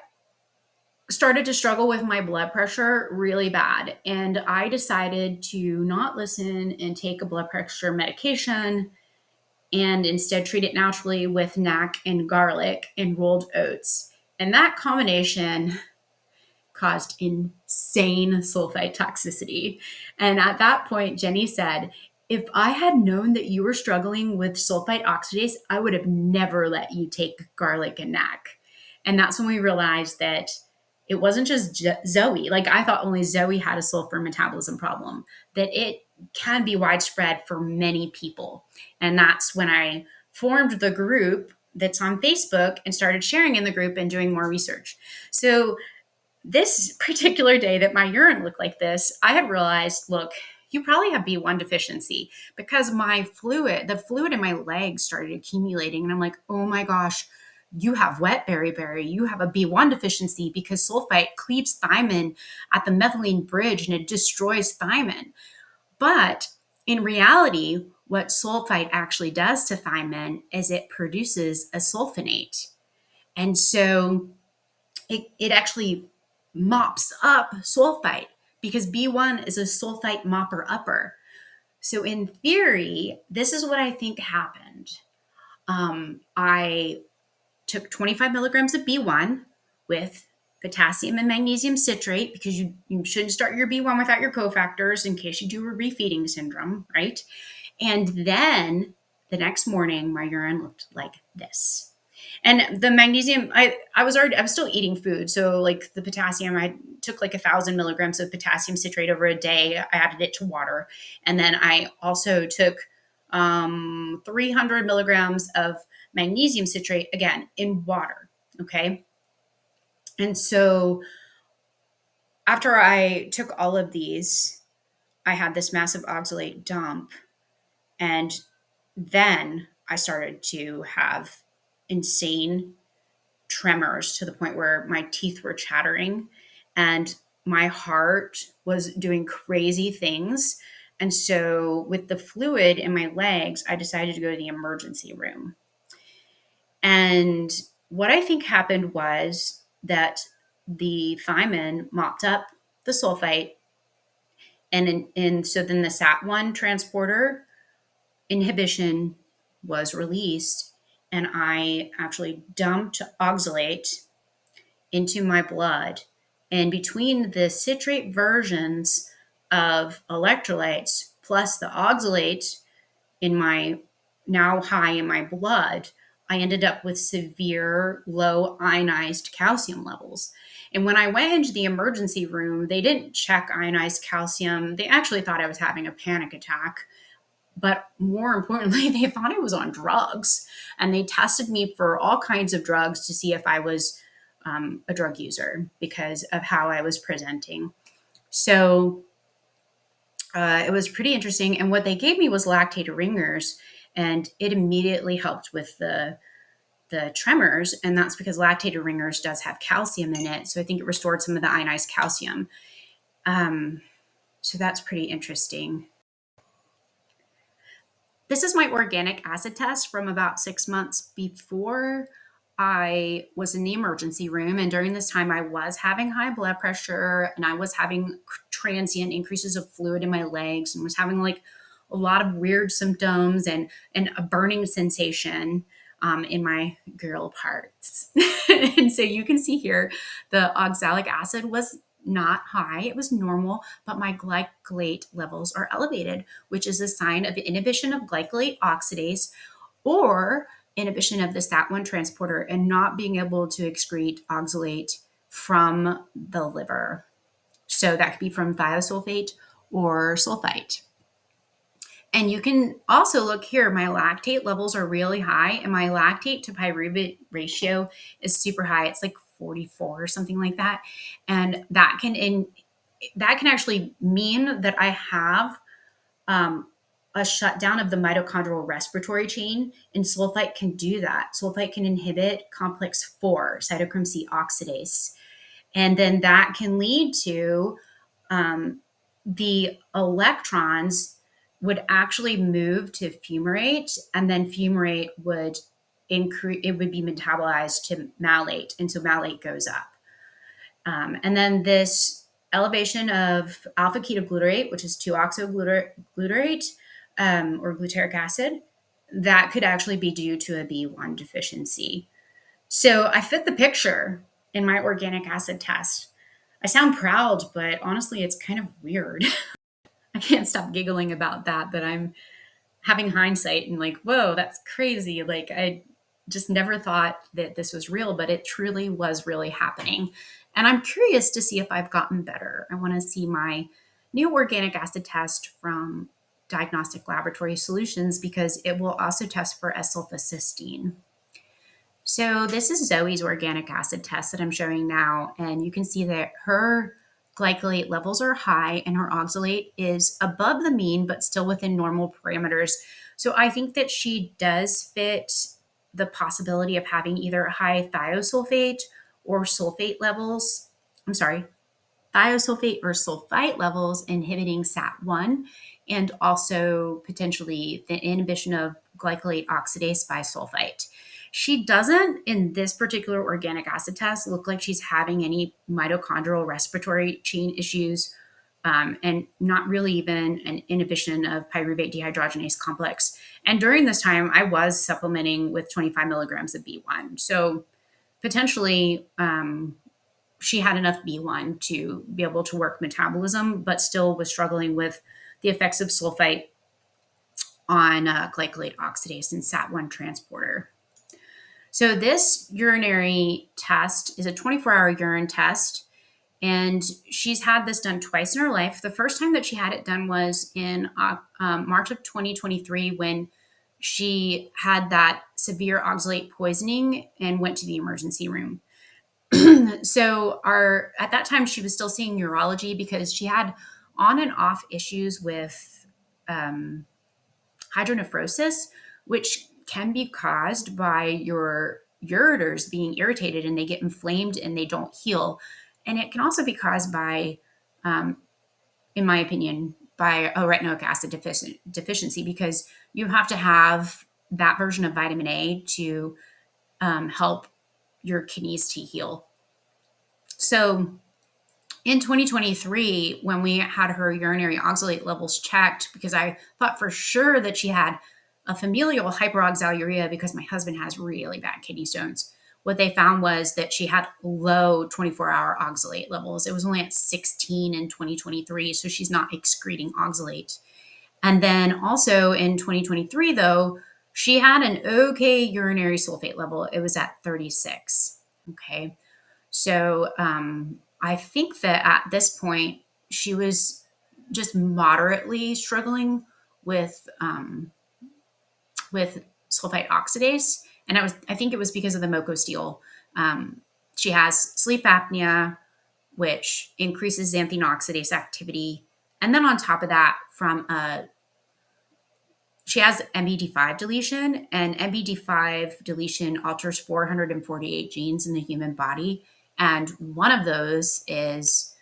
started to struggle with my blood pressure really bad, and I decided to not listen and take a blood pressure medication and instead treat it naturally with NAC and garlic and rolled oats. And that combination caused insane sulfite toxicity. And at that point, Jenny said, if I had known that you were struggling with sulfite oxidase, I would have never let you take garlic and NAC. And that's when we realized that it wasn't just Zoe. Like, I thought only Zoe had a sulfur metabolism problem, that it can be widespread for many people. And that's when I formed the group that's on Facebook and started sharing in the group and doing more research. So this particular day that my urine looked like this, I had realized, look, you probably have B1 deficiency, because the fluid in my legs started accumulating. And I'm like, oh my gosh, you have wet beriberi, you have a B1 deficiency because sulfite cleaves thiamine at the methylene bridge and it destroys thiamine. But in reality, what sulfite actually does to thiamine is it produces a sulfonate. And so it actually mops up sulfite because B1 is a sulfite mopper upper. So in theory, this is what I think happened. I took 25 milligrams of B1 with potassium and magnesium citrate because you shouldn't start your B1 without your cofactors in case you do a refeeding syndrome, right? And then the next morning, my urine looked like this. And the magnesium, I was still eating food. So like the potassium, I took like 1,000 milligrams of potassium citrate over a day. I added it to water. And then I also took 300 milligrams of magnesium citrate, again, in water. Okay. And so after I took all of these, I had this massive oxalate dump. And then I started to have insane tremors to the point where my teeth were chattering and my heart was doing crazy things. And so, with the fluid in my legs, I decided to go to the emergency room. And what I think happened was that the thiamine mopped up the sulfite. And so then the SAT1 transporter inhibition was released, and I actually dumped oxalate into my blood. And between the citrate versions of electrolytes plus the oxalate in my now high in my blood, I ended up with severe low ionized calcium levels. And when I went into the emergency room, they didn't check ionized calcium. They actually thought I was having a panic attack. But more importantly, they thought I was on drugs, and they tested me for all kinds of drugs to see if I was a drug user because of how I was presenting. So it was pretty interesting. And what they gave me was lactate ringers, and it immediately helped with the tremors. And that's because lactate ringers does have calcium in it. So I think it restored some of the ionized calcium. So that's pretty interesting. This is my organic acid test from about 6 months before I was in the emergency room. And during this time, I was having high blood pressure and I was having transient increases of fluid in my legs and was having like a lot of weird symptoms and a burning sensation in my girl parts. And so you can see here the oxalic acid was not high, it was normal, but my glycolate levels are elevated, which is a sign of inhibition of glycolate oxidase or inhibition of the SAT1 transporter and not being able to excrete oxalate from the liver. So that could be from thiosulfate or sulfite. And you can also look here, my lactate levels are really high and my lactate to pyruvate ratio is super high. It's like 44 or something like that. And that can actually mean that I have a shutdown of the mitochondrial respiratory chain, and sulfite can do that. Sulfite can inhibit complex 4, cytochrome C oxidase. And then that can lead to the electrons would actually move to fumarate, and then fumarate would increase, it would be metabolized to malate, and so malate goes up. And then this elevation of alpha ketoglutarate, which is 2-oxoglutarate or glutaric acid, that could actually be due to a B1 deficiency. So I fit the picture in my organic acid test. I sound proud, but honestly, it's kind of weird. I can't stop giggling about that I'm having hindsight and like, whoa, that's crazy. Like I just never thought that this was real, but it truly was really happening. And I'm curious to see if I've gotten better. I want to see my new organic acid test from Diagnostic Laboratory Solutions because it will also test for s-sulfocysteine. So this is Zoe's organic acid test that I'm showing now. And you can see that her glycolate levels are high and her oxalate is above the mean, but still within normal parameters. So I think that she does fit the possibility of having either high thiosulfate or sulfate levels. I'm sorry, thiosulfate or sulfite levels inhibiting SAT1, and also potentially the inhibition of glycolate oxidase by sulfite. She doesn't, in this particular organic acid test, look like she's having any mitochondrial respiratory chain issues, and not really even an inhibition of pyruvate dehydrogenase complex. And during this time, I was supplementing with 25 milligrams of B1. So potentially, she had enough B1 to be able to work metabolism, but still was struggling with the effects of sulfite on glycolate oxidase and SAT1 transporter. So this urinary test is a 24-hour urine test, and she's had this done twice in her life. The first time that she had it done was in March of 2023, when she had that severe oxalate poisoning and went to the emergency room. So at that time, she was still seeing urology because she had on and off issues with hydronephrosis, which can be caused by your ureters being irritated and they get inflamed and they don't heal. And it can also be caused by, in my opinion, by a retinoic acid deficiency, because you have to have that version of vitamin A to help your kidneys to heal. So in 2023, when we had her urinary oxalate levels checked, because I thought for sure that she had a familial hyperoxaluria because my husband has really bad kidney stones, what they found was that she had low 24-hour oxalate levels. It was only at 16 in 2023, so she's not excreting oxalate. And then also in 2023, though, she had an okay urinary sulfate level. It was at 36. Okay. So I think that at this point, she was just moderately struggling with sulfite oxidase. And I think it was because of the MoCo Steal. She has sleep apnea, which increases xanthine oxidase activity. And then on top of that, she has MBD5 deletion, and MBD5 deletion alters 448 genes in the human body. And one of those is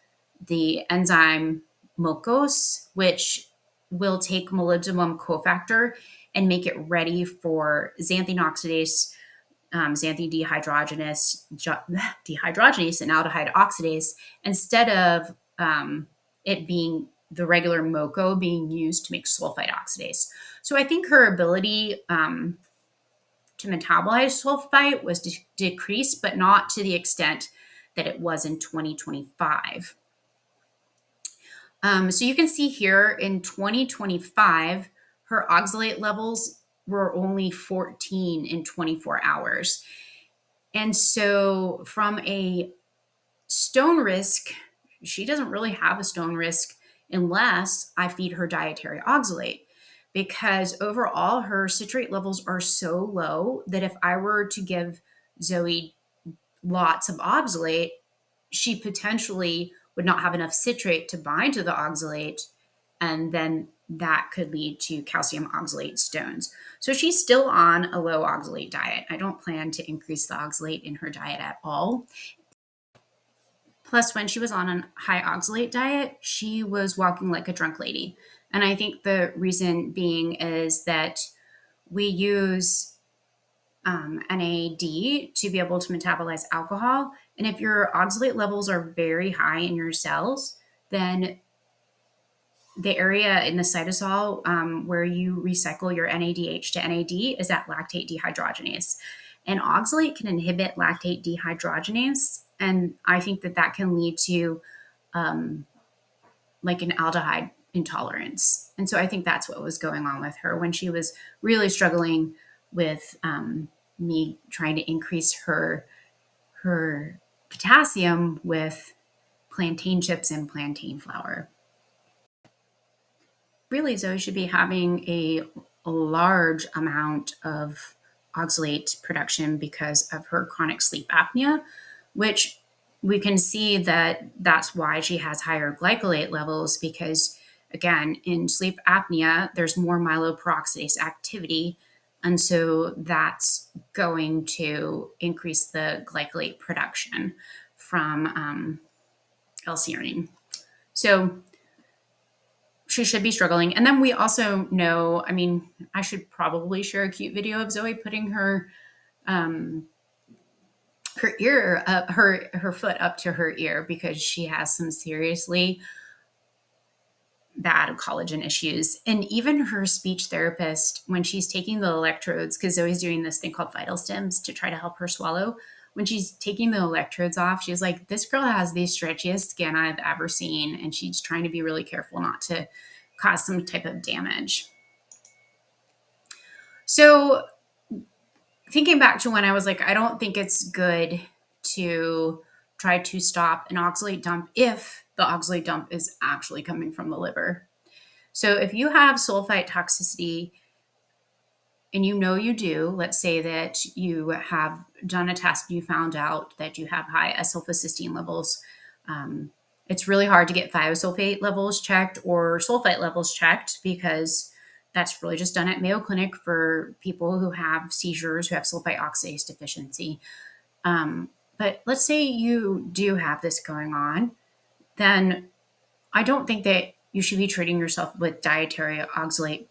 the enzyme MoCos, which will take molybdenum cofactor and make it ready for xanthine oxidase, xanthine dehydrogenase, and aldehyde oxidase, instead of it being the regular MoCo being used to make sulfite oxidase. So I think her ability to metabolize sulfite was decreased, but not to the extent that it was in 2025. So you can see here in 2025, her oxalate levels were only 14 in 24 hours. And so from a stone risk, she doesn't really have a stone risk unless I feed her dietary oxalate, because overall her citrate levels are so low that if I were to give Zoe lots of oxalate, she potentially would not have enough citrate to bind to the oxalate, and then that could lead to calcium oxalate stones. So she's still on a low oxalate diet. I don't plan to increase the oxalate in her diet at all. Plus, when she was on a high oxalate diet, she was walking like a drunk lady. And I think the reason being is that we use NAD to be able to metabolize alcohol. And if your oxalate levels are very high in your cells, then the area in the cytosol where you recycle your NADH to NAD is at lactate dehydrogenase. And oxalate can inhibit lactate dehydrogenase. And I think that can lead to like an aldehyde intolerance. And so I think that's what was going on with her when she was really struggling with me trying to increase her potassium with plantain chips and plantain flour. Really, Zoe should be having a large amount of oxalate production because of her chronic sleep apnea, which we can see that that's why she has higher glycolate levels, because again, in sleep apnea, there's more myeloperoxidase activity And so that's going to increase the glycolate production from L-serine. So she should be struggling. And then we also know, I mean, I should probably share a cute video of Zoe putting her her ear up, her foot up to her ear, because she has some seriously bad collagen issues. And even her speech therapist, when she's taking the electrodes, because Zoe's doing this thing called vital stims to try to help her swallow, when she's taking the electrodes off, she's like, this girl has the stretchiest skin I've ever seen, and she's trying to be really careful not to cause some type of damage. So thinking back to when I was like, I don't think it's good to try to stop an oxalate dump if the oxalate dump is actually coming from the liver. So if you have sulfite toxicity, and you know you do, let's say that you have done a test and you found out that you have high s-sulfocysteine levels. It's really hard to get thiosulfate levels checked or sulfite levels checked, because that's really just done at Mayo Clinic for people who have seizures, who have sulfite oxidase deficiency. But let's say you do have this going on, then I don't think that you should be treating yourself with dietary oxalate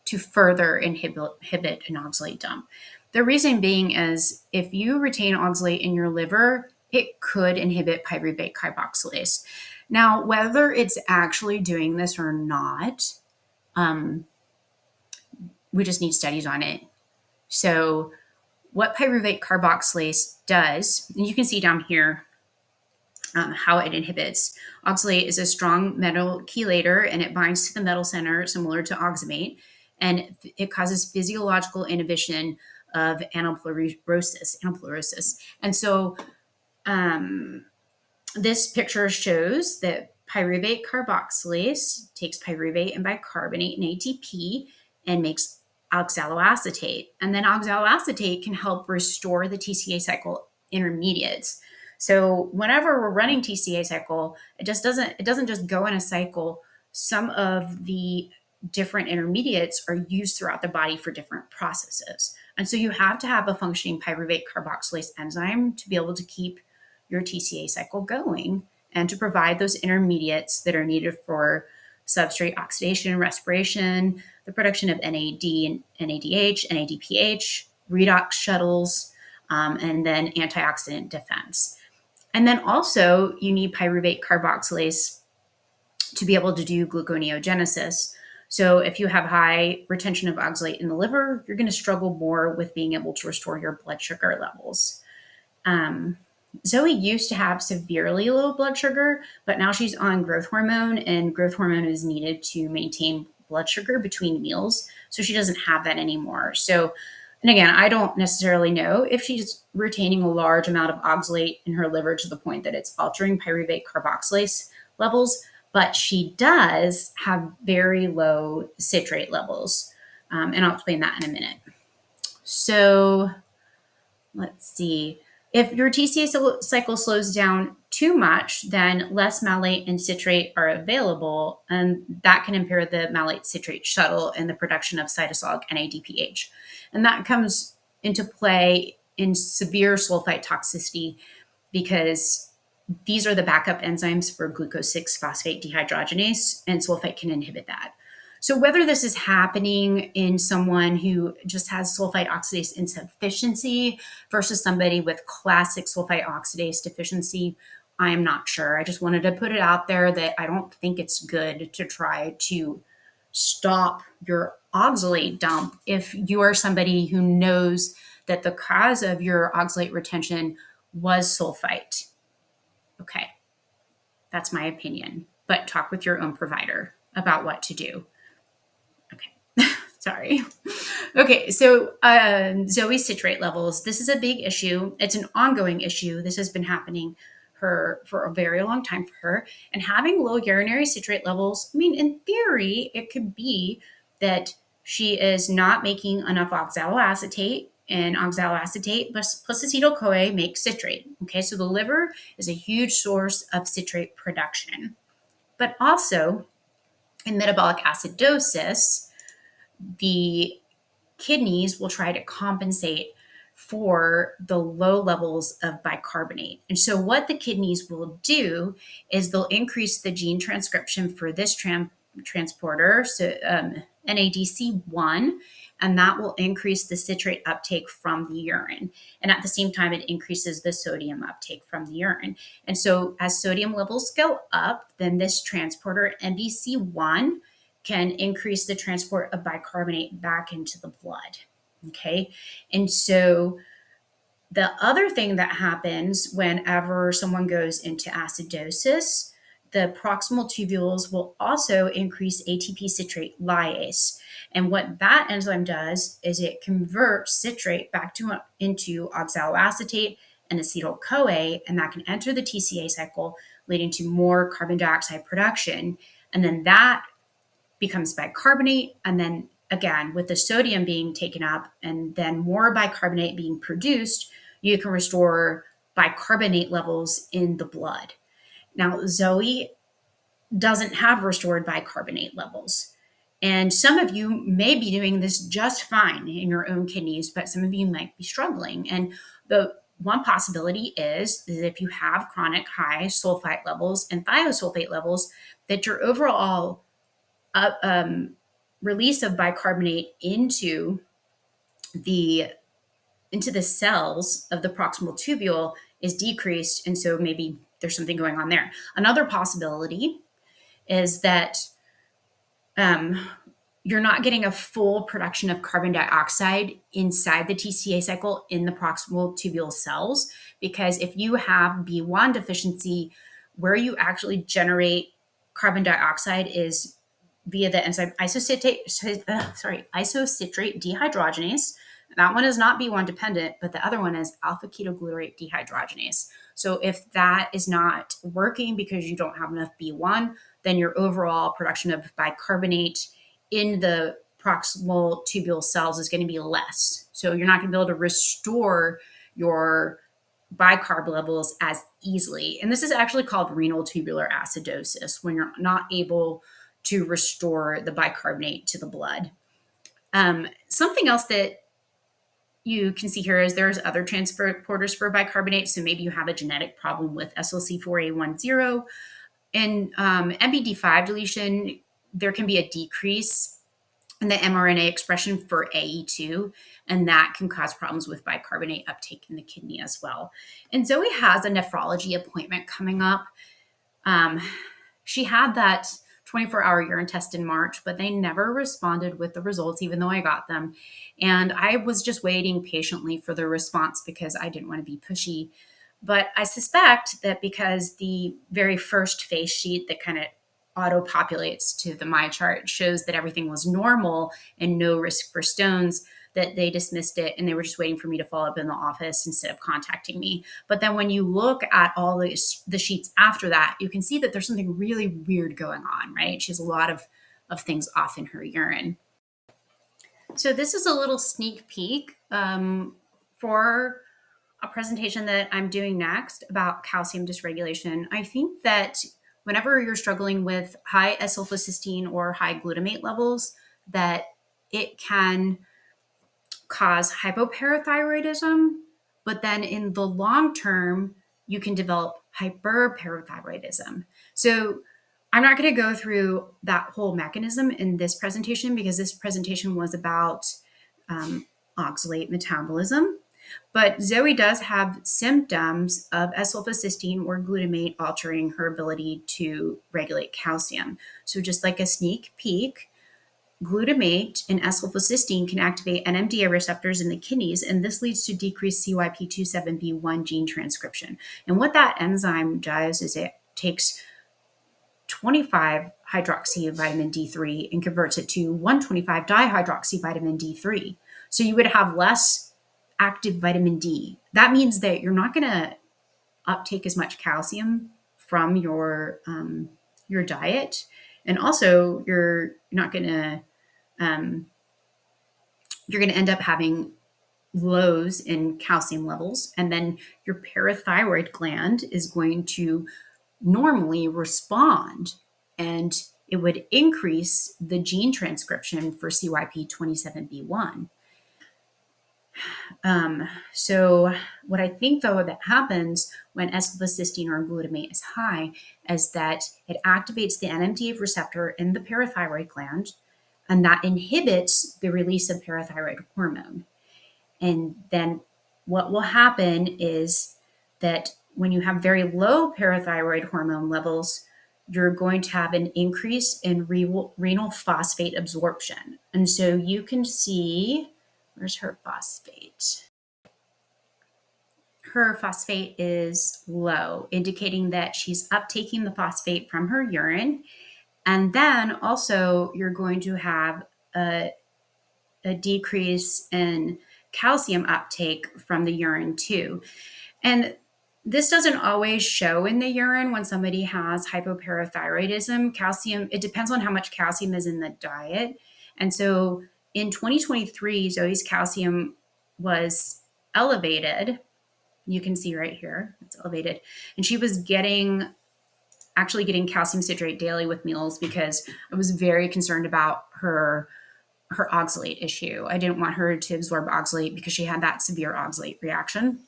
to further inhibit an oxalate dump. The reason being is if you retain oxalate in your liver, it could inhibit pyruvate carboxylase. Now, whether it's actually doing this or not, we just need studies on it. So what pyruvate carboxylase does, and you can see down here how it inhibits. Oxalate is a strong metal chelator, and it binds to the metal center similar to oxamate, and it causes physiological inhibition of anaplerosis. And so this picture shows that pyruvate carboxylase takes pyruvate and bicarbonate and ATP and makes oxaloacetate. And then oxaloacetate can help restore the TCA cycle intermediates. So whenever we're running TCA cycle, it doesn't just go in a cycle. Some of the different intermediates are used throughout the body for different processes. And so you have to have a functioning pyruvate carboxylase enzyme to be able to keep your TCA cycle going and to provide those intermediates that are needed for substrate oxidation, respiration, the production of NAD and NADH, NADPH, redox shuttles, and then antioxidant defense. And then also you need pyruvate carboxylase to be able to do gluconeogenesis. So if you have high retention of oxalate in the liver, you're going to struggle more with being able to restore your blood sugar levels. Zoe used to have severely low blood sugar, but now she's on growth hormone, and growth hormone is needed to maintain blood sugar between meals. So she doesn't have that anymore. So, and again, I don't necessarily know if she's retaining a large amount of oxalate in her liver to the point that it's altering pyruvate carboxylase levels, but she does have very low citrate levels. And I'll explain that in a minute. So let's see. If your TCA cycle slows down too much, then less malate and citrate are available, and that can impair the malate citrate shuttle and the production of cytosolic NADPH. And that comes into play in severe sulfite toxicity, because these are the backup enzymes for glucose 6-phosphate dehydrogenase, and sulfite can inhibit that. So whether this is happening in someone who just has sulfite oxidase insufficiency versus somebody with classic sulfite oxidase deficiency, I'm not sure. I just wanted to put it out there that I don't think it's good to try to stop your oxalate dump if you are somebody who knows that the cause of your oxalate retention was sulfite. Okay, that's my opinion, but talk with your own provider about what to do. Okay, sorry. Okay, so Zoe's citrate levels. This is a big issue. It's an ongoing issue. This has been happening for a very long time for her. And having low urinary citrate levels, I mean, in theory, it could be that she is not making enough oxaloacetate, and oxaloacetate plus acetyl-CoA makes citrate. Okay, so the liver is a huge source of citrate production. But also in metabolic acidosis, the kidneys will try to compensate for the low levels of bicarbonate. And so, what the kidneys will do is they'll increase the gene transcription for this transporter, so NADC1, and that will increase the citrate uptake from the urine. And at the same time, it increases the sodium uptake from the urine. And so, as sodium levels go up, then this transporter, NBC1, can increase the transport of bicarbonate back into the blood. Okay. And so the other thing that happens whenever someone goes into acidosis, the proximal tubules will also increase ATP citrate lyase. And what that enzyme does is it converts citrate back into oxaloacetate and acetyl CoA, and that can enter the TCA cycle, leading to more carbon dioxide production. And then that becomes bicarbonate. And then again, with the sodium being taken up and then more bicarbonate being produced, you can restore bicarbonate levels in the blood. Now, Zoe doesn't have restored bicarbonate levels. And some of you may be doing this just fine in your own kidneys, but some of you might be struggling. And the one possibility is if you have chronic high sulfite levels and thiosulfate levels, that your overall release of bicarbonate into the cells of the proximal tubule is decreased, and so maybe there's something going on there. Another possibility is that you're not getting a full production of carbon dioxide inside the TCA cycle in the proximal tubule cells, because if you have B1 deficiency, where you actually generate carbon dioxide is via the enzyme isocitrate dehydrogenase. That one is not B1 dependent, but the other one is alpha ketoglutarate dehydrogenase. So if that is not working because you don't have enough B1, then your overall production of bicarbonate in the proximal tubule cells is going to be less. So you're not going to be able to restore your bicarb levels as easily. And this is actually called renal tubular acidosis, when you're not able to restore the bicarbonate to the blood. Something else that you can see here is there's other transporters for bicarbonate. So maybe you have a genetic problem with SLC4A10. In MBD5 deletion, there can be a decrease in the mRNA expression for AE2, and that can cause problems with bicarbonate uptake in the kidney as well. And Zoe has a nephrology appointment coming up. She had that 24-hour urine test in March, but they never responded with the results, even though I got them. And I was just waiting patiently for the response because I didn't want to be pushy. But I suspect that because the very first face sheet that kind of auto-populates to the My chart shows that everything was normal and no risk for stones, that they dismissed it and they were just waiting for me to follow up in the office instead of contacting me. But then when you look at all the sheets after that, you can see that there's something really weird going on, right? She has a lot of things off in her urine. So this is a little sneak peek for a presentation that I'm doing next about calcium dysregulation. I think that whenever you're struggling with high s-sulfocysteine or high glutamate levels, that it can cause hypoparathyroidism, but then in the long term, you can develop hyperparathyroidism. So I'm not going to go through that whole mechanism in this presentation because this presentation was about oxalate metabolism. But Zoe does have symptoms of S-sulfocysteine or glutamate altering her ability to regulate calcium. So just like a sneak peek, glutamate and S-sulfocysteine can activate NMDA receptors in the kidneys, and this leads to decreased CYP27B1 gene transcription. And what that enzyme does is it takes 25 hydroxy vitamin D3 and converts it to 125 dihydroxy vitamin D3. So you would have less active vitamin D. That means that you're not going to uptake as much calcium from your diet, and also you're not going to you're going to end up having lows in calcium levels, and then your parathyroid gland is going to normally respond, and it would increase the gene transcription for CYP27B1. So what I think though that happens when s-sulfocysteine or glutamate is high is that it activates the NMDA receptor in the parathyroid gland, and that inhibits the release of parathyroid hormone. And then what will happen is that when you have very low parathyroid hormone levels, you're going to have an increase in renal phosphate absorption. And so you can see, where's her phosphate? Her phosphate is low, indicating that she's uptaking the phosphate from her urine. And then also, you're going to have a decrease in calcium uptake from the urine too. And this doesn't always show in the urine when somebody has hypoparathyroidism. Calcium, it depends on how much calcium is in the diet. And so in 2023, Zoe's calcium was elevated. You can see right here, it's elevated. And she was actually getting calcium citrate daily with meals because I was very concerned about her oxalate issue. I didn't want her to absorb oxalate because she had that severe oxalate reaction.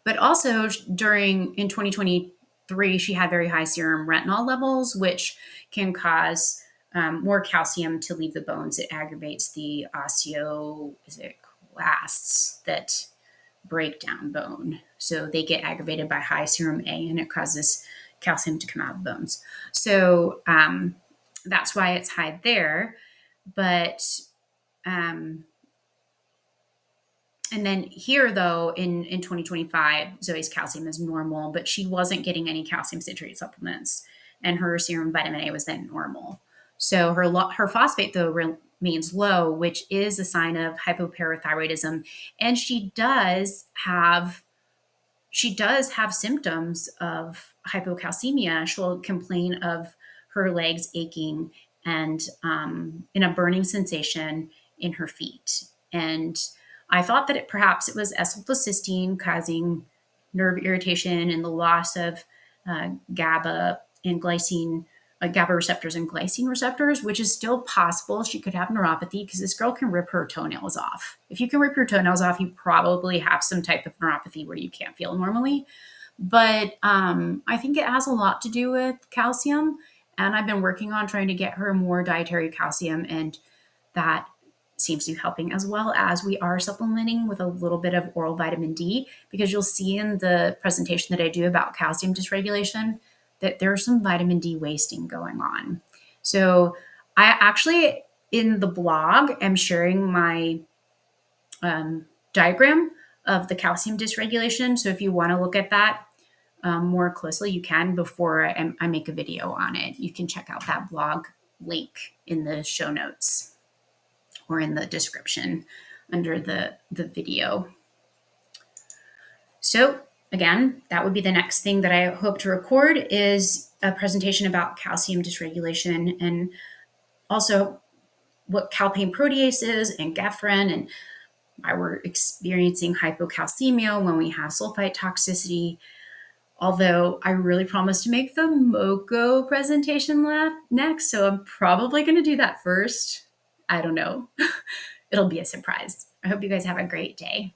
But also in 2023, she had very high serum retinol levels, which can cause more calcium to leave the bones. It aggravates the osteoclasts that break down bone. So they get aggravated by high serum A, and it causes calcium to come out of the bones. So that's why it's high there. But and then here, though, in 2025, Zoe's calcium is normal, but she wasn't getting any calcium citrate supplements, and her serum vitamin A was then normal. So her phosphate, though, remains low, which is a sign of hypoparathyroidism. And she does have symptoms of hypocalcemia. She'll complain of her legs aching and in a burning sensation in her feet. And I thought that perhaps it was s-sulfocysteine causing nerve irritation and the loss of GABA and glycine, GABA receptors and glycine receptors, which is still possible. She could have neuropathy because this girl can rip her toenails off. If you can rip your toenails off, you probably have some type of neuropathy where you can't feel normally. But I think it has a lot to do with calcium. And I've been working on trying to get her more dietary calcium, and that seems to be helping, as well as we are supplementing with a little bit of oral vitamin D, because you'll see in the presentation that I do about calcium dysregulation that there's some vitamin D wasting going on. So I actually, in the blog, am sharing my diagram of the calcium dysregulation. So if you want to look at that more closely, you can before I make a video on it. You can check out that blog link in the show notes or in the description under the video. So again, that would be the next thing that I hope to record, is a presentation about calcium dysregulation, and also what calpain protease is and gefrin, and why we're experiencing hypocalcemia when we have sulfite toxicity. Although I really promised to make the MoCo presentation next, so I'm probably going to do that first. I don't know. It'll be a surprise. I hope you guys have a great day.